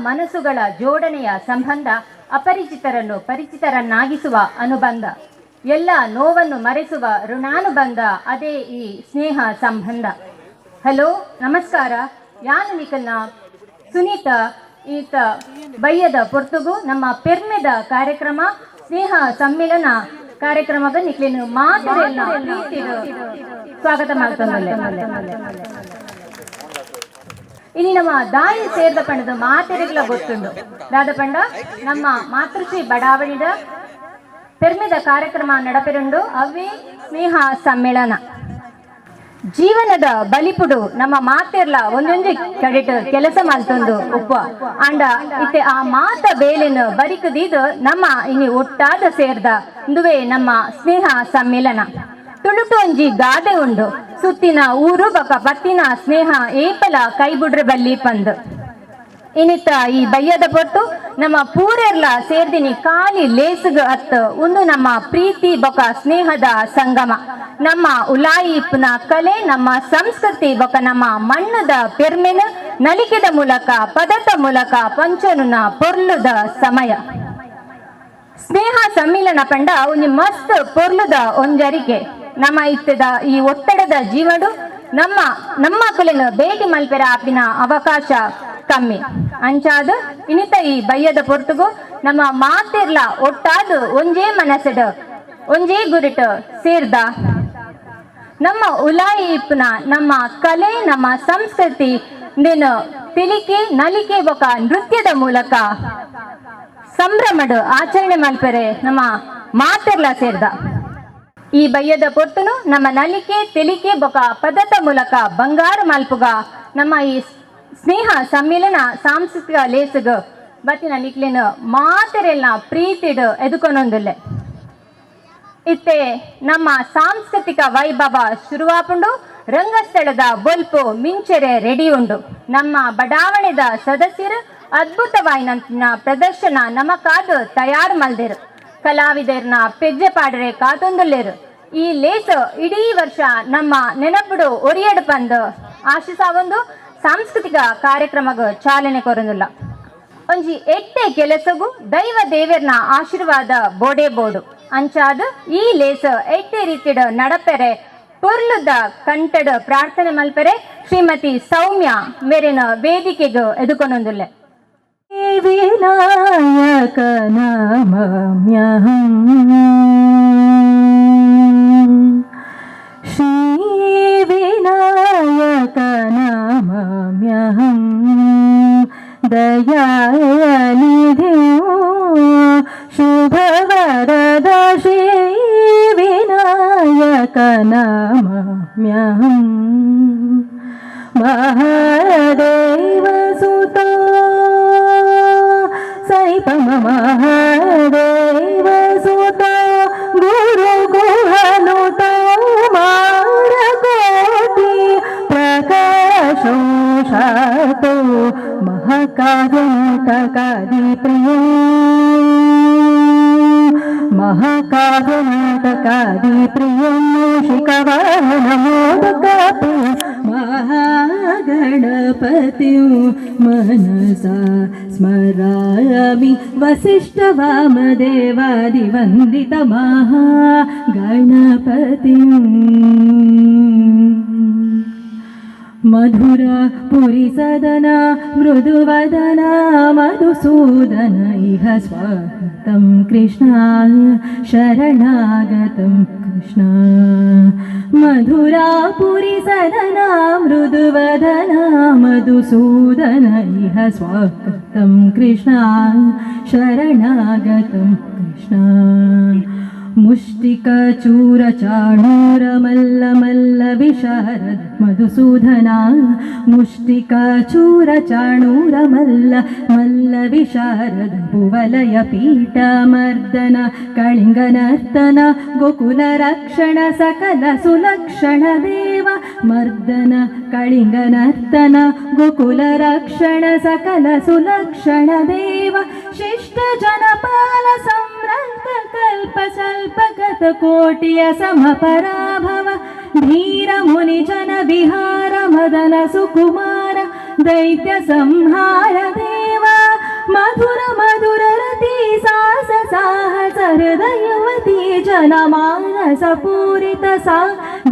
ಮನಸ್ಸುಗಳ ಜೋಡಣೆಯ ಸಂಬಂಧ, ಅಪರಿಚಿತರನ್ನು ಪರಿಚಿತರನ್ನಾಗಿಸುವ ಅನುಬಂಧ, ಎಲ್ಲ ನೋವನ್ನು ಮರೆಸುವ ಋಣಾನುಬಂಧ, ಅದೇ ಈ ಸ್ನೇಹ ಸಂಬಂಧ. ಹಲೋ, ನಮಸ್ಕಾರ. ಯಾನು ನಿಕಲ್ನ ಸುನೀತಾ ಈತ ಬಯ್ಯದ ಪೊರ್ತುಗು ನಮ್ಮ ಪೆರ್ಮೆದ ಕಾರ್ಯಕ್ರಮ ಸ್ನೇಹ ಸಮ್ಮೇಳನ ಕಾರ್ಯಕ್ರಮದ ನಿಕ್ಲೇನು ಮಾತರೆಲ್ಲ ಸ್ವಾಗತ ಮಾಡ್ತಂದಲ್ಲ. ಇನ್ನು ನಮ್ಮ ದಾಯಿ ಸೇರ್ದ ಪಂಡದ ಮಾತೆರೆಗಳ ಗೊತ್ತುಂಡು. ದಾದ ಪಂಡ ನಮ್ಮ ಮಾತೃಶ್ರೀ ಬಡಾವಣೆದ ಪೆರ್ಮೆದ ಕಾರ್ಯಕ್ರಮ ನಡಪೆರುಂಡು. ಅವೇ ಸ್ನೇಹ ಸಮ್ಮೇಳನ. ಜೀವನದ ಬಲಿಪುಡು ನಮ್ಮ ಮಾತೆರ್ಲ ಒಂದೊಂದು ಕಡೆಟ್ ಕೆಲಸ ಮಾಡ್ತಂದು ಉಪ್ಪ ಅಂಡ ಇತ್ತೆ ಆ ಮಾತ ಬೇಲೆನು ಬರಿಕದಿದು ನಮ್ಮ ಇನಿ ಒಟ್ಟಾದ ಸೇರ್ದ ಇಂದುವೇ ನಮ್ಮ ಸ್ನೇಹ ಸಮ್ಮೇಳನ. ತುಳುಟು ಒಂಜಿ ಗಾದೆ ಉಂಡು, ಸುತ್ತಿನ ಊರು ಬಕ ಪತ್ತಿನ ಸ್ನೇಹ ಏಪಲ ಕೈಬುಡ್ರೆ ಬಲ್ಲಿ ಪಂದು. ಇನಿತ್ತ ಈ ಬಯ್ಯದ ಪೊಟ್ಟು ನಮ್ಮ ಪೂರೆರ್ಲ ಸೇರ್ದಿನಿ ಕಾಲಿ ಲೇಸುಗ ಅತ್ತು ಒಂದು ನಮ್ಮ ಪ್ರೀತಿ ಬೊಕ ಸ್ನೇಹದ ಸಂಗಮ. ನಮ್ಮ ಉಲಾಯಿಪ್ನ ಕಲೆ, ನಮ್ಮ ಸಂಸ್ಕೃತಿ ಬೊಕ ನಮ್ಮ ಮಣ್ಣದ ಪೆರ್ಮೆನ ನಲಿಕೆದ ಮೂಲಕ ಪದದ ಮೂಲಕ ಪಂಚನುನ ಪೊರ್ಲುದ ಸಮಯ. ಸ್ನೇಹ ಸಮ್ಮಿಲನ ಪಂಡ ಒಂದು ಮಸ್ತ್ ಪೊರ್ಲುದ ಒಂಜರಿಕೆ. ನಮ್ಮ ಇತ್ತದ ಈ ಒತ್ತಡದ ಜೀವಡು ನಮ್ಮ ಕುಲೆನ ಭೇಟಿ ಮಲ್ಪೆರ ಆಪಿನ ಅವಕಾಶ ಕಮ್ಮಿ. ಅಂಚಾದ ಇನಿತ ಈ ಬಯ್ಯದ ಪೊರ್ತುಗು ನಮ್ಮ ಮಾತೆರ್ಲ ಒಟ್ಟಾದು ಒಂಜೇ ಮನಸ್ಸಡು ಒಂಜೇ ಗುರಿಟು ಸೇರ್ದ ನಮ್ಮ ಉಲಾಯಿಪ್ನ ನಮ್ಮ ಕಲೆ, ನಮ್ಮ ಸಂಸ್ಕೃತಿ ತಿಳಿಕೆ ನಲಿಕೆ ಬೊಕ ನೃತ್ಯದ ಮೂಲಕ ಸಂಭ್ರಮಡು ಆಚರಣೆ ಮಲ್ಪೆರೆ ನಮ್ಮ ಮಾತೆರ್ಲ ಸೇರ್ದ. ಈ ಬಯ್ಯದ ಪೊರ್ತುನು ನಮ್ಮ ನಲಿಕೆ ತಿಳಿಕೆ ಬೊಕ ಪದದ ಮೂಲಕ ಬಂಗಾರು ಮಲ್ಪುಗ ನಮ್ಮ ಈ ಸ್ನೇಹ ಸಮ್ಮೇಳನ ಸಾಂಸ್ಕೃತಿಕ ಲೇಸುಗು ಬತ್ತಿನ ನಿಕ್ಲಿನ ಮಾತೆರೆಲ್ಲ ಪ್ರೀತಿಡು ಎದುಕೊನೊಂದುಲ್ಲೆ. ಇತ್ತೆ ನಮ್ಮ ಸಾಂಸ್ಕೃತಿಕ ವೈಭವ ಶುರುವಾಪುಂಡು. ರಂಗಸ್ಥಳದ ಬೊಲ್ಪು ಮಿಂಚೆರೆ ರೆಡಿ ಉಂಡು. ನಮ್ಮ ಬಡಾವಣೆದ ಸದಸ್ಯರು ಅದ್ಭುತವಾಯಿನ ಪ್ರದರ್ಶನ ನಮಕಾದು ತಯಾರು ಮಲ್ದೇರು. ಕಲಾವಿದರ್ನ ಪೆಜ್ಜೆ ಪಾಡ್ರೆ ಕಾತೊಂದುಲ್ಲೇರು. ಈ ಲೇಸು ಇಡೀ ವರ್ಷ ನಮ್ಮ ನೆನಪುಡು ಒರಿಯಡು ಪಂದು ಆಶಿಸಾವೊಂದು ಸಾಂಸ್ಕೃತಿಕ ಕಾರ್ಯಕ್ರಮಗೂ ಚಾಲನೆ ಕೊರೊಂದುಲ್ಲ. ಒಂಜಿ ಎಟ್ಟೆ ಕೆಲಸಗೂ ದೈವ ದೇವರ್ನ ಆಶೀರ್ವಾದ ಬೋಡೆ ಬೋಡು. ಅಂಚಾದ ಈ ಲೇಸು ಎಟ್ಟೆ ರೀತಿಡ ನಡಪೆರೆ ಪೊರ್ಲುದ ಕಂಟಡು ಪ್ರಾರ್ಥನೆ ಮಲ್ಪೆರೆ ಶ್ರೀಮತಿ ಸೌಮ್ಯ ಮೇರಿನ ವೇದಿಕೆಗೂ ಎದುಕೊನೊಂದುಲ್ಲೆ. ವಿನಾಯಕ ನಮಾಮ್ಯಹಂ ಶ್ರೀ ವಿನಾಯಕ ನಮಾಮ್ಯಹಂ ದಯಾನಿಧಿ ಶುಭವರದ ಶ್ರೀ ವಿನಾಯಕ ನಮಾಮ್ಯಹಂ ಮಹಾದೇವ ಸುತ ಸೈಪಮ ಮಹಾದೇವ ಸುತ ಗುರು ಗುಹನುತ ಮಾರಕೋಟಿ ಪ್ರಕಾಶೋಷಾತೋ ಮಹಾಕಾವ್ಯನಾಟಕಾದಿ ಪ್ರಿಯ ಮಹಾಕಾವ್ಯನಾಟಕಾದಿ ಪ್ರಿಯ ಶಿಖವಾಹನ ಮೋದಕ ಪ್ರಿಯ ಮಹಾಗಣಪತಿಯು ಮನಸಾ ಸ್ಮರಾಮಿ ವಸಿಷ್ಠ ವಾಮದೇವಾದಿ ವಂದಿತ ಮಹಾಗಣಪತಿಯು ಮಧುರ ಪುರಿ ಸದನ ಮೃದುವದನ ಮಧುಸೂದನ ಇಹ ಸ್ವಾಗತಂ ಕೃಷ್ಣ ಶರಣಾಗತಂ ಕೃಷ್ಣ ಮಧುರಾ ಪುರಿ ಸದನ ಮೃದುವದನ ಮಧುಸೂದನ ಇಹ ಸ್ವಾಗತಂ ಕೃಷ್ಣ ಶರಣಾಗತಂ ಕೃಷ್ಣ ಮುಷ್ಟಿಕ ಚೂರ ಚಾಣೂರ ಮಲ್ಲ ಮಲ್ಲ ವಿಶಾರದ ಮಧುಸೂದನ ಮುಷ್ಟಿಕ ಚೂರ ಚಾಣೂರ ಮಲ್ಲ ಮಲ್ಲ ವಿಶಾರದ ಭುವಲಯ ಪೀಠ ಮರ್ದನ ಕಳಿಂಗ ನರ್ತನ ಗೋಕುಲ ರಕ್ಷಣ ಸಕಲ ಸುಲಕ್ಷಣ ದೇವ ಮರ್ದನ ಕಳಿಂಗ ನರ್ತನ ಗೋಕುಲ ರಕ್ಷಣ ಸಕಲ ಸುಲಕ್ಷಣ ದೇವ ಶಿಷ್ಟ ಜನಪಾಲ ಸಂರಂತ ಕಲ್ಪ ಸ್ವಲ್ಪಗತ ಕೋಟಿಯ ಸಮಪರಾಭವ ಧೀರ ಮುನಿ ಜನ ವಿಹಾರ ಮದನ ಸುಕುಮಾರ ದೈತ್ಯ ಸಂಹಾರ ದೇವ ಮಧುರ ಮಧುರ ರತಿ ಸಾಸ ಸಾಹಸ ಹೃದಯವತಿ ಜನಮಾನಸ ಪೂರಿತ ಸಾ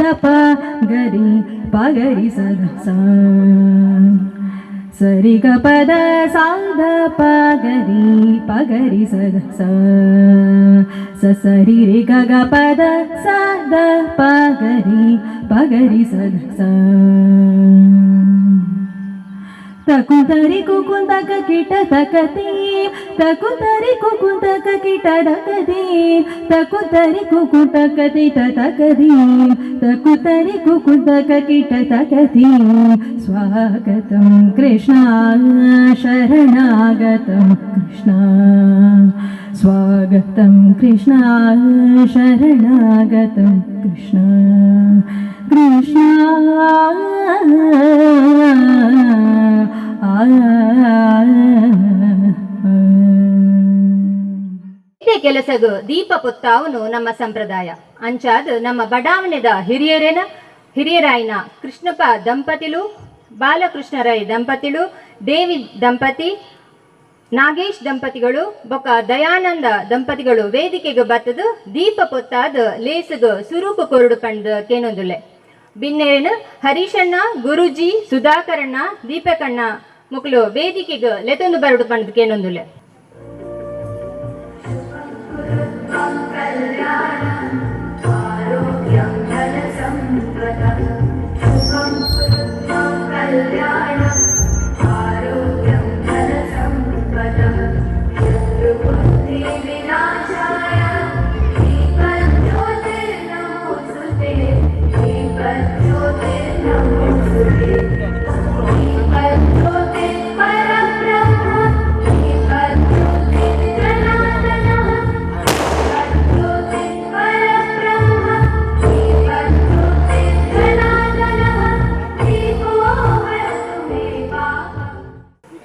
ದಪ ಗರಿ ಪಗರಿ ಸದ ಸಾ ಸರಿ ಗ ಪದ ಸಾಧ ಪಗರಿ ಸದ ಸರಿ ರಿ ಗ ಪದ ಸಾಧ ಪಗರಿ ಸದ ತಕುಂತರಿ ಕುಕುಂತಕ ಕಿಟ ತಕತಿ ತಕುಂತರಿ ಕುಕುಂತಕ ಕಿಟ ದಕದಿ ತಕುಂತರಿ ಕುಕುಂತಕ ಕಿಟ ತಕದಿ ತಕುಂತರಿ ಕುಕುಂತಕ ಕಿಟ ತಕದಿ ಸ್ವಾಗತಂ ಕೃಷ್ಣ ಶರಣಾಗತಂ ಕೃಷ್ಣ ಸ್ವಾಗತಂ ಕೃಷ್ಣ ಶರಣಾಗತಂ ಕೃಷ್ಣ ಕೃಷ್ಣ ಇದೇ ಕೆಲಸಗು ದೀಪ ಪೊತ್ತಾವನು ನಮ್ಮ ಸಂಪ್ರದಾಯ ಅಂಚಾದ ನಮ್ಮ ಬಡಾವಣೆದ ಹಿರಿಯರಾಯಿನ ಕೃಷ್ಣಪ್ಪ ದಂಪತಿಲು ಬಾಲಕೃಷ್ಣರಾಯ್ ದಂಪತಿಲು ದೇವಿ ದಂಪತಿ ನಾಗೇಶ್ ದಂಪತಿಗಳು ಬೊಕ್ಕ ದಯಾನಂದ ದಂಪತಿಗಳು ವೇದಿಕೆಗೆ ಬತ್ತದು ದೀಪ ಪೊತ್ತಾದ ಲೇಸಗು ಸುರೂಪು ಕೊರಡು ಪಂಡ್ ಕೇನೊಂದುಲೆ ಬಿನ್ನೇರಿನ ಹರೀಶಣ್ಣ ಗುರುಜಿ ಸುಧಾಕರಣ್ಣ ದೀಪಕಣ್ಣ ಮುಕ್ಲು ವೇದಿಕೆಗೆ ಲೆತೊಂದು ಬರಡು ಪಂಡ್ ಕೇನೊಂದುಲೆ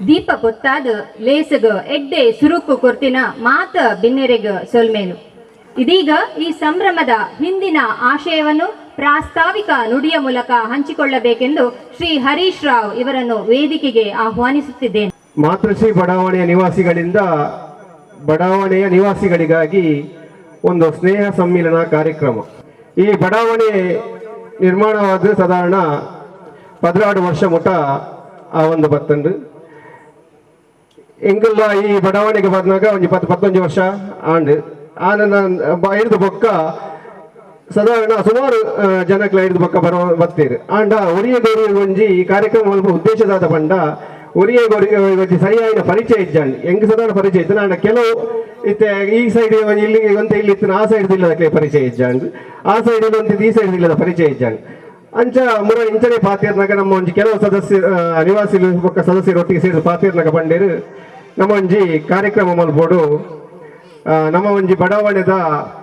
ದೀಪ ಗೊತ್ತಾದ ಲೇಸಗ ಎಡ್ಡೆ ಸುರುಕು ಕೊರ್ತಿನ ಮಾತ ಬಿನ್ನೆರೆಗ ಸೊಲ್ಮೇನು ಇದೀಗ ಈ ಸಂಭ್ರಮದ ಹಿಂದಿನ ಆಶಯವನ್ನು ಪ್ರಾಸ್ತಾವಿಕ ನುಡಿಯ ಮೂಲಕ ಹಂಚಿಕೊಳ್ಳಬೇಕೆಂದು ಶ್ರೀ ಹರೀಶ್ ರಾವ್ ಇವರನ್ನು ವೇದಿಕೆಗೆ ಆಹ್ವಾನಿಸುತ್ತಿದ್ದೇನೆ. ಮಾತೃಶ್ರೀ ಬಡಾವಣೆಯ ನಿವಾಸಿಗಳಿಗಾಗಿ ಒಂದು ಸ್ನೇಹ ಸಮ್ಮಿಲನ ಕಾರ್ಯಕ್ರಮ. ಈ ಬಡಾವಣೆ ನಿರ್ಮಾಣವಾದ ಸಾಧಾರಣ 16 ವರ್ಷ ಮುಟ ಆ ಒಂದು ಬತ್ತಂಡು ಎಂಗೆಲ್ಲ ಈ ಬಡಾವಣೆಗೆ ಬಂದಾಗ ಒಂದು 10-11 ವರ್ಷ ಆಂಡು ಆನಂದ ಹಿಡಿದು ಬೊಕ್ಕ ಸಾಧಾರಣ ಸುಮಾರು ಜನಕ್ಲ ಹಿಡಿದು ಬೊಕ್ಕ ಬರ್ತೀರಿ ಆಂಡ ಒರಿಯ ಗೌರಿ ಒಂಜಿ ಈ ಕಾರ್ಯಕ್ರಮ ಉದ್ದೇಶದಾದ ಪಂಡ ಒರಿಯ ಗೌರಿ ಸರಿಯಾದ ಪರಿಚಯ ಇಜ್ಜಂಡು ಹೆಂಗೆ ಸಾಧಾರಣ ಪರಿಚಯ ಇತ್ತು ಆಂಡ ಕೆಲವು ಇತ್ತೆ ಈ ಸೈಡ್ ಇಲ್ಲಿ ಅಂತ ಇಲ್ಲಿ ಇತ್ತು ಆ ಸೈಡ್ ಇಲ್ಲದ ಪರಿಚಯ ಇಜ್ಜಂಡು ಆ ಸೈಡ್ ಒಂದು ಈ ಸೈಡ್ ಇಲ್ಲದ ಪರಿಚಯ ಇಜ್ಜಂಡು ಅಂಚ ಮುರ ಇಂಚನೆ ಪಾತಿರ್ನಾಗ ನಮ್ಮ ಒಂಜಿ ಕೆಲವು ನಿವಾಸಿಗಳು ಬೊಕ್ಕ ಸದಸ್ಯರೊಟ್ಟಿಗೆ ಸೇರಿದ ಪಾತಿರ್ನಾಗ ಬಂಡೇರು ನಮ್ಮ ಒಂಜಿ ಕಾರ್ಯಕ್ರಮ ಮಲ್ಬೋಡು ನಮ್ಮ ಒಂಜಿ ಬಡಾವಣೆದ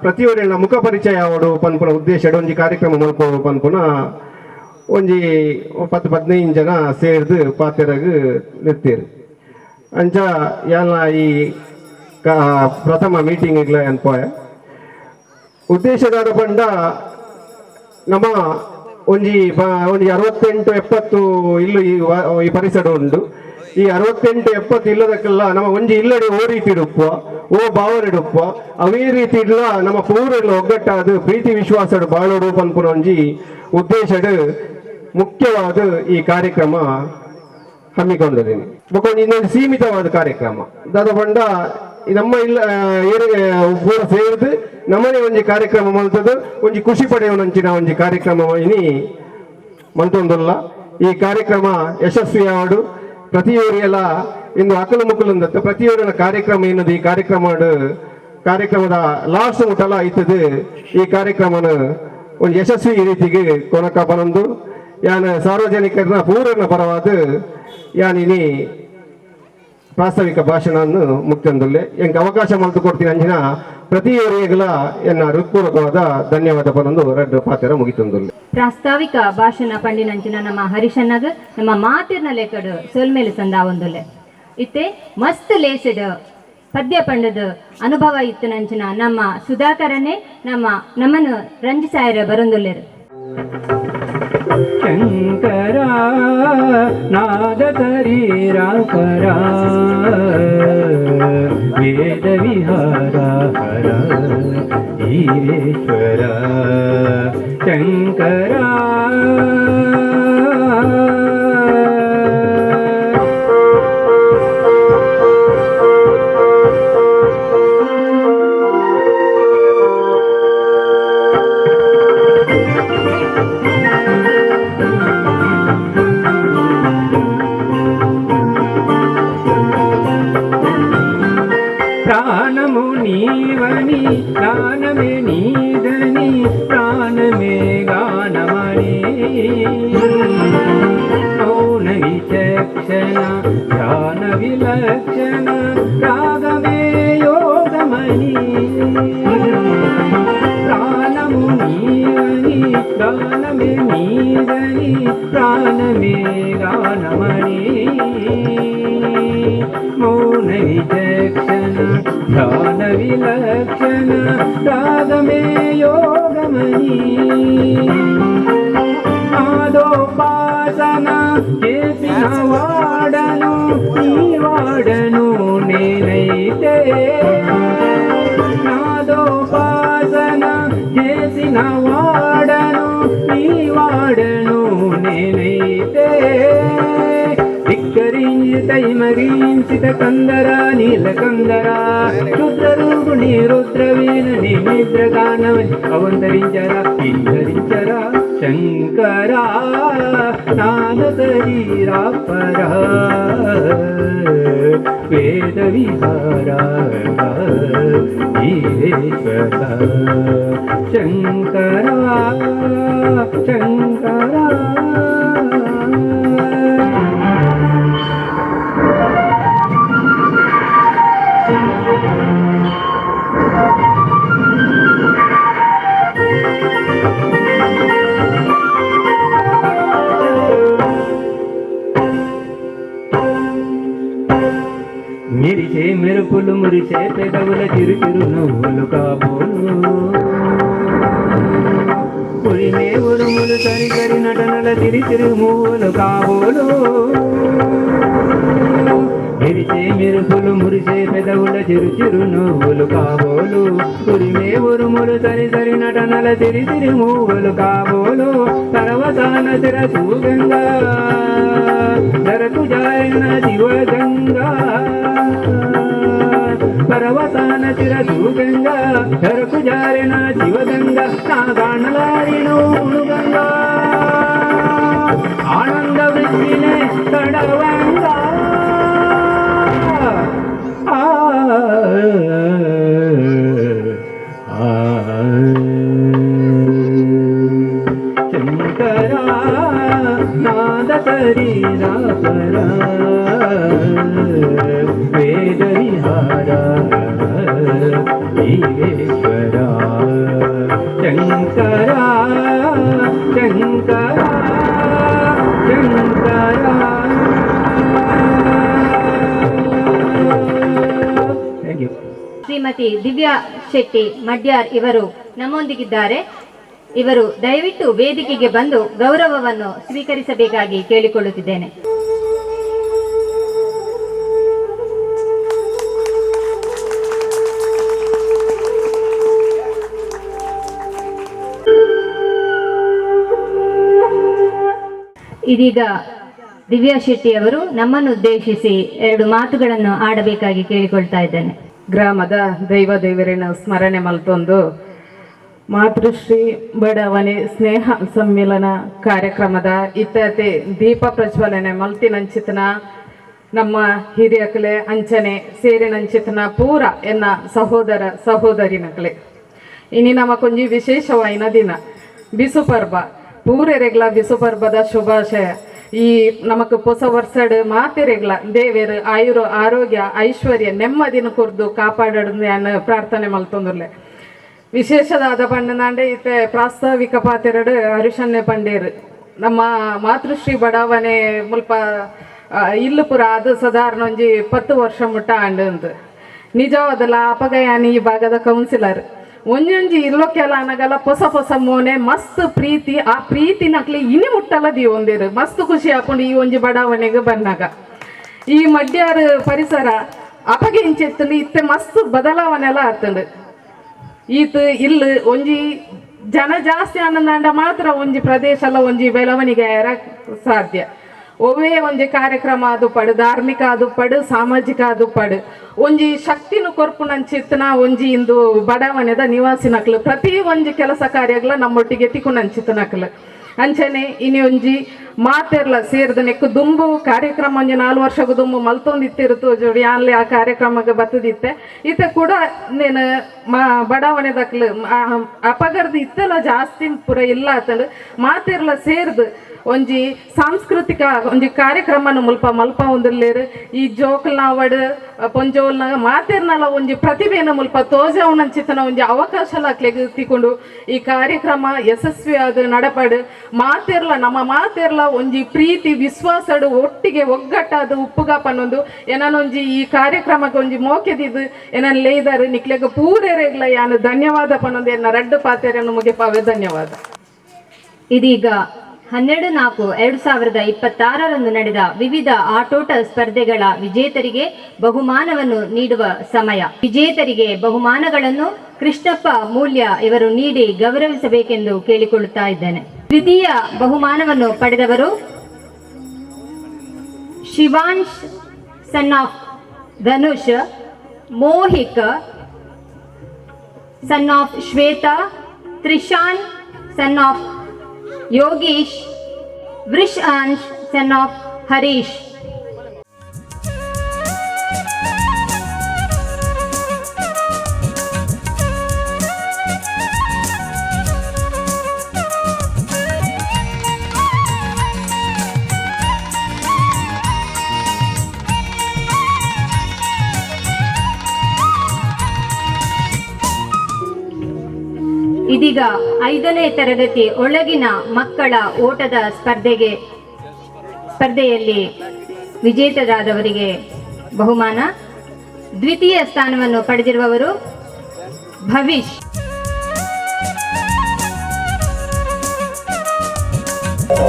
ಪ್ರತಿಯೊಂದು ಮುಖ ಪರಿಚಯ ಆವಡು ಪನ್ಪುನ ಉದ್ದೇಶ ಒಂಜಿ ಕಾರ್ಯಕ್ರಮ ಮಲ್ಪೋಡು ಪನ್ಪುನ ಒಂಜಿ 10-15 ಜನ ಸೇರಿದು ಪಾತೆರಗ್ ನಿಂತೀರು ಅಂಚ ಎಲ್ಲ ಈ ಪ್ರಥಮ ಮೀಟಿಂಗ್ ಅನ್ಪೋಯ ಉದ್ದೇಶದಾದ ಪಂಡ ನಮ್ಮ ಒಂಜಿ 68-70 ಇಲ್ಲು ಈ ಪರಿಸರ ಉಂಡು ಈ 68-70 ಇಲ್ಲದಕ್ಕೆಲ್ಲ ನಮ್ಮ ಒಂಜಿ ಇಲ್ಲಡೆ ಓ ರೀತಿ ಇಡುಪ್ಪ ಓ ಭಾವನೆಡುಪ್ಪ ಅವೇ ರೀತಿ ಇಲ್ಲ ನಮ್ಮ ಪೂರೆಲ್ಲ ಒಗ್ಗಟ್ಟಾದ ಪ್ರೀತಿ ವಿಶ್ವಾಸಡು ಬಾಳೋಡು ಪನ್ಪುನ ಒಂಜಿ ಉದ್ದೇಶಡು ಮುಖ್ಯವಾದ ಈ ಕಾರ್ಯಕ್ರಮ ಹಮ್ಮಿಕೊಂಡಿದ್ದೀನಿ. ಇನ್ನೊಂದು ಸೀಮಿತವಾದ ಕಾರ್ಯಕ್ರಮ ದಾದ ಪಂಡ ನಮ್ಮ ಇಲ್ಲ ಪೂರ ಸೇರಿದು ನಮ್ಮನೆ ಒಂಜಿ ಕಾರ್ಯಕ್ರಮ ಮಲ್ತದ್ದು ಒಂಜಿ ಖುಷಿ ಪಡೆಯುವಂಚಿನ ಒಂಜಿ ಕಾರ್ಯಕ್ರಮ ಇನಿ ಮಲ್ತೊಂದಲ್ಲ. ಈ ಕಾರ್ಯಕ್ರಮ ಯಶಸ್ವಿಯಾವಡು ಪ್ರತಿಯೊರಿಯೆಲ್ಲ ಇಂದು ಅಕಲು ಮುಕ್ಕಲಂದತ್ತು ಪ್ರತಿಯೊರಿನ ಕಾರ್ಯಕ್ರಮ ಏನದು ಈ ಕಾರ್ಯಕ್ರಮದ ಲಾಸ್ಟ್ ಮುಟ್ಟಲ ಆಯ್ತದೆ ಈ ಕಾರ್ಯಕ್ರಮನ ಒಂದು ಯಶಸ್ವಿ ರೀತಿಗೆ ಕೊನಕ ಬನೊಂದು ಯಾನ ಸಾರ್ವಜನಿಕರನ್ನ ಪೂರ್ಣ ಪರವಾದ ಯಾನಿನಿ ಪ್ರಾಸ್ತಾವಿಕ ಭಾಷಣವನ್ನು ಮುಕ್ತಂದುಲ್ಲೆ ಎಂಗೆ ಅವಕಾಶ ಮಲ್ತು ಕೊಡ್ತೀನಿ ಅಂಜಿನ ಪ್ರತಿಯೊರಿಯಗಳ ಎನ್ನ ಹೃತ್ಪೂರ್ವಕವಾದ ಧನ್ಯವಾದ ಪನೊಂದು ರಡ್ಡು ಪಾತ್ರ ಮುಗಿತಂದುಲ್ಲೆ. ಪ್ರಾಸ್ತಾವಿಕ ಭಾಷಣ ಪಂಡಿನಂಚಿನ ನಮ್ಮ ಹರೀಶಣ್ಣಗ ನಮ್ಮ ಮಾತಿರ್ನ ಲೇಖಡು ಸೊಲ್ಮೇಲೆ ಸಂದಾವೊಂದುಲ್ಲೆ ಇತ್ತೆ ಮಸ್ತ್ ಲೇಸಡ್ ಪದ್ಯ ಪಂಡದ ಅನುಭವ ಇತ್ತನಂಚಿನ ನಮ್ಮ ಸುಧಾಕರನೇ ನಮ್ಮನ್ನು ರಂಜಿಸಾಯರ ಬರೊಂದುಲ್ಲೆರು. ಶಂಕರ ನಾದ ಶರೀರಾಪರ ವೇದ ವಿಹಾರ ಹರ ಈರೇಶ್ವರ ಶಂಕರ ప్రాణము నీవని గానమే నీదని ప్రాణమే గానమణి మౌన విచక్షణ ధ్యాన విలక్షణ రాగమే యోగమణి ప్రాణము నీవని గానమే నీదని ప్రాణమే గానమణి మౌన విచక్షణ ధ్యాన విలక్షణ రాగమే యోగమణి నాదోపాసన చేసిన వాడను నీ వాడను నేనైతే నాదోపాసన చేసిన వాడను నీ వాడను నేనైతే ధిక్కరించిత కందర నీలకందర రుద్రరూపుణి రుద్రవీణ నిద్రగానవని అవంతరించరా కింధరించరా శంకర నాద శరీరాపర వేద విహార ఈశ్వర శంకర శంకర మెరిసే మెరుపులు మురిసే పెదవుల చిరుచిరు నవ్వులు కాబోలు ఉరిమే ఉరుములు సరిసరి నటనల చిరుచిరు మూవులు కాబోలు మెరిసే మెరుపులు మురిసే పెదవుల చిరుచిరు నవ్వులు కాబోలు ఉరిమే ఉరుములు సరిసరి నటనల చిరుచిరు మూవులు కాబోలు పర్వతాన శిరసూగంగా ధరకు జాయన శివగంగా పర్వతాన శిరసూగంగా ధరకు జారిన శివగంగా నా గానలారినో గంగా ఆనంద వృష్టినే తడవంగా శంకర నాద శరీరాపర వేద విహార ఈశ్వర శంకర శంకర శంకర. Thank you. ಶ್ರೀಮತಿ ದಿವ್ಯಾ ಶೆಟ್ಟಿ ಮಡ್ಯಾರ್ ಇವರು ನಮ್ಮೊಂದಿಗಿದ್ದಾರೆ. ಇವರು ದಯವಿಟ್ಟು ವೇದಿಕೆಗೆ ಬಂದು ಗೌರವವನ್ನು ಸ್ವೀಕರಿಸಬೇಕಾಗಿ ಕೇಳಿಕೊಳ್ಳುತ್ತಿದ್ದೇನೆ. ಇದೀಗ ದಿವ್ಯಾ ಶೆಟ್ಟಿ ಅವರು ನಮ್ಮನ್ನು ಉದ್ದೇಶಿಸಿ 2 ಮಾತುಗಳನ್ನು ಆಡಬೇಕಾಗಿ ಕೇಳಿಕೊಳ್ತಾ ಇದ್ದೇನೆ. ಗ್ರಾಮದ ದೈವ ದೇವರಿನ ಸ್ಮರಣೆ ಮಲ್ತೊಂದು ಮಾತೃಶ್ರೀ ಬಡಾವಣೆ ಸ್ನೇಹ ಸಮ್ಮಿಲನ ಕಾರ್ಯಕ್ರಮದ ಇತ್ತತೆ ದೀಪ ಪ್ರಜ್ವಲನೆ ಮಲ್ತಿನಂಚಿತನ ನಮ್ಮ ಹಿರಿಯಕಲೆ ಅಂಚನೆ ಸೇರಿನಂಚಿತನ ಪೂರ ಎನ್ನ ಸಹೋದರ ಸಹೋದರಿನಕಲೆ ಇನಿ ನಮಕೊಂಜಿ ವಿಶೇಷವಾಯಿನ ದಿನ ಬಿಸು ಪರ್ವ ಪೂರೆರೆಗ್ಲ ಬಿಸು ಪರ್ವದ ಶುಭಾಶಯ. ಈ ನಮಕ್ ಹೊಸ ವರ್ಷಡ್ ಮಾತೆರೆಗ್ಲ ದೇವೇರು ಆಯುರು ಆರೋಗ್ಯ ಐಶ್ವರ್ಯ ನೆಮ್ಮದಿನ ಕುರ್ದು ಕಾಪಾಡೋದು ನಾನು ಪ್ರಾರ್ಥನೆ ಮಲ್ತೊಂದುರ್ಲೆ. ವಿಶೇಷದಾದ ಪಂಡನಾಂಡೆ ಇತ್ತೆ ಪ್ರಾಸ್ತಾವಿಕ ಪಾತೆರಡು ಹರಿಶನ್ನೆ ಪಂಡೇರು ನಮ್ಮ ಮಾತೃಶ್ರೀ ಬಡಾವಣೆ ಮುಲ್ಪ ಇಲ್ಲು ಪುರ ಅದು ಸಾಧಾರಣ ಒಂಜಿ 10 ವರ್ಷ ಮುಟ್ಟ ಆಂಡು ನಿಜವಾದಲ್ಲ ಅಪಗಯಾನಿ ಈ ಭಾಗದ ಕೌನ್ಸಿಲರ್ ಒಂಜೊಂಜಿ ಇಲ್ಲೋಕೆಲ್ಲ ಅನ್ನಗಲ್ಲ ಹೊಸ ಹೊಸ ಮೋನೆ ಮಸ್ತ್ ಪ್ರೀತಿ ಆ ಪ್ರೀತಿ ನಕ್ಲಿ ಇನಿ ಮುಟ್ಟಲ್ಲ ಒಂದಿರು ಮಸ್ತ್ ಖುಷಿ ಹಾಕೊಂಡು ಈ ಒಂಜಿ ಬಡಾವಣೆಗೆ ಬಂದಾಗ ಈ ಮಡ್ಯಾರ ಪರಿಸರ ಅಪಗೆ ಇಂಚೆತ್ತಂಡು ಇತ್ತೆ ಮಸ್ತ್ ಬದಲಾವಣೆ ಎಲ್ಲ ಆಗ್ತಂಡು ಈತ ಇಲ್ಲಿ ಒಂಜಿ ಜನ ಜಾಸ್ತಿ ಅನ್ನಂದಾಂಡ ಮಾತ್ರ ಒಂಜಿ ಪ್ರದೇಶ ಎಲ್ಲ ಒಂಜಿ ಬೆಳವಣಿಗೆ ಸಾಧ್ಯ ಒವೇ ಒಂಜಿ ಕಾರ್ಯಕ್ರಮ ಅದು ಪಡು ಧಾರ್ಮಿಕ ಅದು ಪಡು ಸಾಮಾಜಿಕ ಅದು ಪಡು ಒಂಜಿ ಶಕ್ತಿನ ಕೊರ್ಪುನಂಚಿತ್ತನ ಒಂಜಿ ಇಂದು ಬಡಾವಣೆದ ನಿವಾಸಿನಕ್ಲು ಪ್ರತಿ ಒಂಜಿ ಕೆಲಸ ಕಾರ್ಯಗಳ ನಮ್ಮೊಟ್ಟಿಗೆ ತಿಕ್ಕುನಂಚಿತ್ತನಕ್ಲು ಅಂಚನೆ ಇನಿ ಒಂಜಿ ಮಾತೆರ್ಲ ಸೇರಿದ ನೆಕ್ಕು ದುಂಬು ಕಾರ್ಯಕ್ರಮ ಒಂಜಿ 4 ವರ್ಷಕ್ಕೂ ದುಂಬು ಮಲ್ತೊಂದಿತ್ತಿರುತ್ತು ಜೋಡಿ ಅಲ್ಲಿ ಆ ಕಾರ್ಯಕ್ರಮಕ್ಕೆ ಬತ್ತದಿತ್ತೆ ಇತ್ತೆ ಕೂಡ ನೀನು ಬಡಾವಣೆದಕ್ಲು ಅಪಗರ್ದು ಇತ್ತೆಲ್ಲ ಜಾಸ್ತಿ ಪುರ ಇಲ್ಲ ಅಂತಂದು ಮಾತೆರ್ಲ ಸೇರಿದು ಒಂಜಿ ಸಾಂಸ್ಕೃತಿಕ ಒಂಜಿ ಕಾರ್ಯಕ್ರಮನ ಮಲ್ಪ ಒಂದಿಲ್ಲೇರು ಈ ಜೋಕಲ್ನ ಅವಡ್ ಪೊಂಜೋಲ್ನ ಮಾತೆರ್ನಲ ಒಂಜಿ ಪ್ರತಿಭೆನ ಮುಲ್ಪ ತೋಜವನಂಚಿತನ ಒಂಜಿ ಅವಕಾಶ ತಿಕೊಂಡು ಈ ಕಾರ್ಯಕ್ರಮ ಯಶಸ್ವಿ ಆದ ನಡಪಡು ಮಾತೆರ್ಲ ನಮ್ಮ ಮಾತೆರ್ಲ ಒಂಜಿ ಪ್ರೀತಿ ವಿಶ್ವಾಸಡು ಒಟ್ಟಿಗೆ ಒಗ್ಗಟ್ಟಾದ ಉಪ್ಪುಗ ಪನ್ನೊಂದು ಏನನೊಂಜಿ ಈ ಕಾರ್ಯಕ್ರಮಕ್ಕೆ ಒಂಜಿ ಮೋಕೆದಿದ್ದು ಏನನ್ ಲೇದಾರು ನಿಕ್ಲೆಗ ಪೂರೆರೆಗ್ಲ ಯಾನು ಧನ್ಯವಾದ ಪನ್ನೊಂದು ಎನ್ನ ರಡ್ಡು ಪಾತೆರನ್ನು ಮುಗಿಪಾವೆ ಧನ್ಯವಾದ. ಇದೀಗ 12/4/2026 ನಡೆದ ವಿವಿಧ ಆಟೋಟ ಸ್ಪರ್ಧೆಗಳ ವಿಜೇತರಿಗೆ ಬಹುಮಾನವನ್ನು ನೀಡುವ ಸಮಯ. ವಿಜೇತರಿಗೆ ಬಹುಮಾನಗಳನ್ನು ಕೃಷ್ಣಪ್ಪ ಮೂಲ್ಯ ಇವರು ನೀಡಿ ಗೌರವಿಸಬೇಕೆಂದು ಕೇಳಿಕೊಳ್ಳುತ್ತಾ ಇದ್ದೇನೆ. ದ್ವಿತೀಯ ಬಹುಮಾನವನ್ನು ಪಡೆದವರು Shivansh son of Dhanush, Mohik son of Shweta, Trishan son of Yogish, Vrishansh son of Harish. ಇದೀಗ 5ನೇ ತರಗತಿ ಒಳಗಿನ ಮಕ್ಕಳ ಓಟದ ಸ್ಪರ್ಧೆಯಲ್ಲಿ ವಿಜೇತರಾದವರಿಗೆ ಬಹುಮಾನ. ದ್ವಿತೀಯ ಸ್ಥಾನವನ್ನು ಪಡೆದಿರುವವರು ಭವಿಷ್.